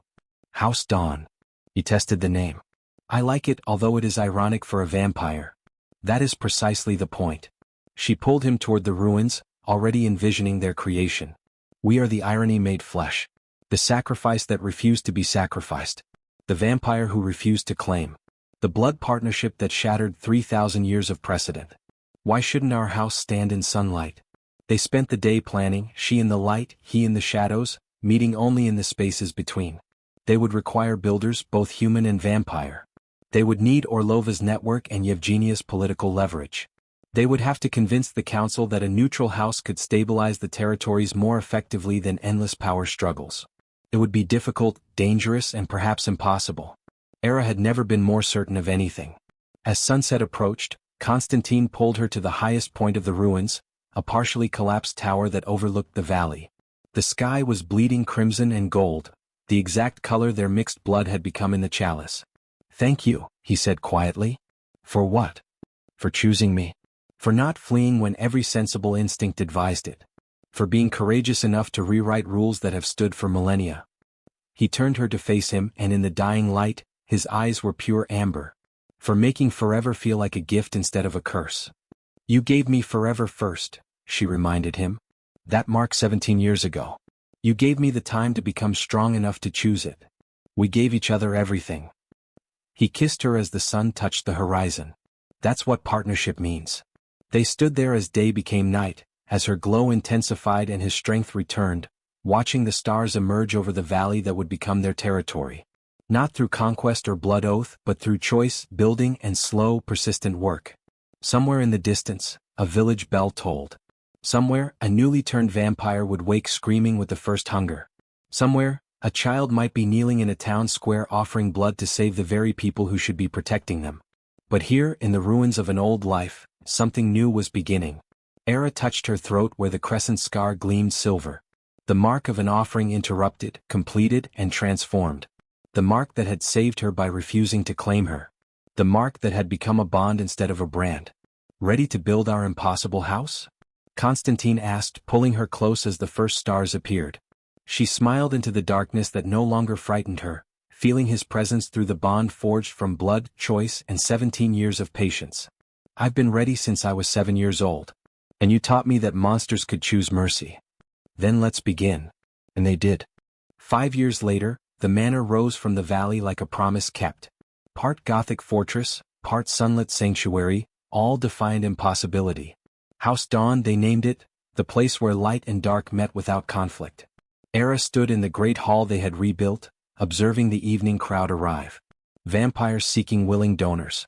House Dawn." He tested the name. "I like it, although it is ironic for a vampire. That is precisely the point." She pulled him toward the ruins, already envisioning their creation. "We are the irony made flesh. The sacrifice that refused to be sacrificed. The vampire who refused to claim. The blood partnership that shattered 3,000 years of precedent. Why shouldn't our house stand in sunlight?" They spent the day planning, she in the light, he in the shadows, meeting only in the spaces between. They would require builders, both human and vampire. They would need Orlova's network and Yevgenia's political leverage. They would have to convince the council that a neutral house could stabilize the territories more effectively than endless power struggles. It would be difficult, dangerous, and perhaps impossible. Era had never been more certain of anything. As sunset approached, Constantine pulled her to the highest point of the ruins, a partially collapsed tower that overlooked the valley. The sky was bleeding crimson and gold, the exact color their mixed blood had become in the chalice. Thank you, he said quietly. For what? For choosing me. For not fleeing when every sensible instinct advised it. For being courageous enough to rewrite rules that have stood for millennia. He turned her to face him, and in the dying light, his eyes were pure amber. For making forever feel like a gift instead of a curse. You gave me forever first, she reminded him. That marked 17 years ago. You gave me the time to become strong enough to choose it. We gave each other everything. He kissed her as the sun touched the horizon. That's what partnership means. They stood there as day became night, as her glow intensified and his strength returned, watching the stars emerge over the valley that would become their territory. Not through conquest or blood oath, but through choice, building, and slow, persistent work. Somewhere in the distance, a village bell tolled. Somewhere, a newly turned vampire would wake screaming with the first hunger. Somewhere, a child might be kneeling in a town square offering blood to save the very people who should be protecting them. But here, in the ruins of an old life, something new was beginning. Era touched her throat where the crescent scar gleamed silver. The mark of an offering interrupted, completed, and transformed. The mark that had saved her by refusing to claim her. The mark that had become a bond instead of a brand. Ready to build our impossible house? Constantine asked, pulling her close as the first stars appeared. She smiled into the darkness that no longer frightened her, feeling his presence through the bond forged from blood, choice, and 17 years of patience. I've been ready since I was 7 years old. And you taught me that monsters could choose mercy. Then let's begin. And they did. 5 years later, the manor rose from the valley like a promise kept. Part Gothic fortress, part sunlit sanctuary, all defiant impossibility. House Dawn they named it, the place where light and dark met without conflict. Era stood in the great hall they had rebuilt, observing the evening crowd arrive. Vampires seeking willing donors.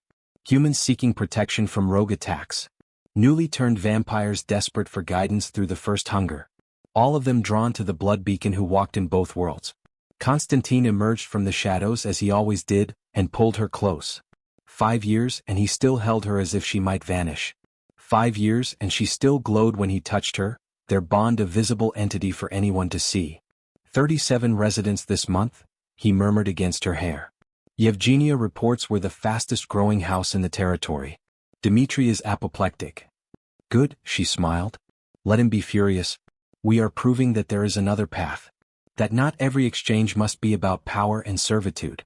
Humans seeking protection from rogue attacks. Newly turned vampires desperate for guidance through the first hunger. All of them drawn to the blood beacon who walked in both worlds. Constantine emerged from the shadows as he always did, and pulled her close. 5 years and he still held her as if she might vanish. 5 years and she still glowed when he touched her, their bond a visible entity for anyone to see. 37 residents this month, he murmured against her hair. Yevgenia reports we're the fastest growing house in the territory. Dmitri is apoplectic. Good, she smiled. Let him be furious. We are proving that there is another path. That not every exchange must be about power and servitude.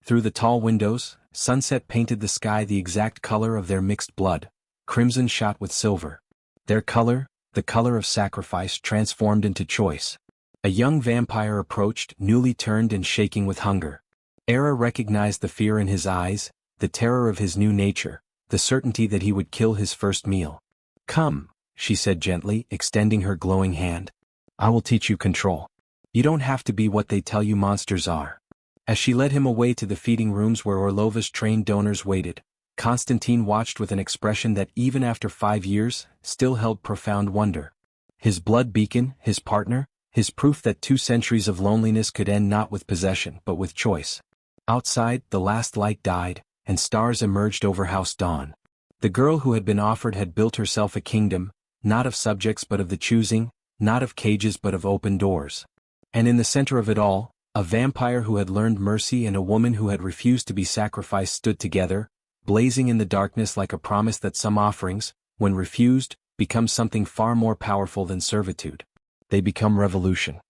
Through the tall windows, sunset painted the sky the exact color of their mixed blood, crimson shot with silver. Their color, the color of sacrifice transformed into choice. A young vampire approached, newly turned and shaking with hunger. Era recognized the fear in his eyes, the terror of his new nature, the certainty that he would kill his first meal. Come, she said gently, extending her glowing hand. I will teach you control. You don't have to be what they tell you monsters are. As she led him away to the feeding rooms where Orlova's trained donors waited, Constantine watched with an expression that even after 5 years, still held profound wonder. His blood beacon, his partner, his proof that 2 centuries of loneliness could end not with possession but with choice. Outside, the last light died, and stars emerged over House Dawn. The girl who had been offered had built herself a kingdom, not of subjects but of the choosing, not of cages but of open doors. And in the center of it all, a vampire who had learned mercy and a woman who had refused to be sacrificed stood together, blazing in the darkness like a promise that some offerings, when refused, become something far more powerful than servitude. They become revolution.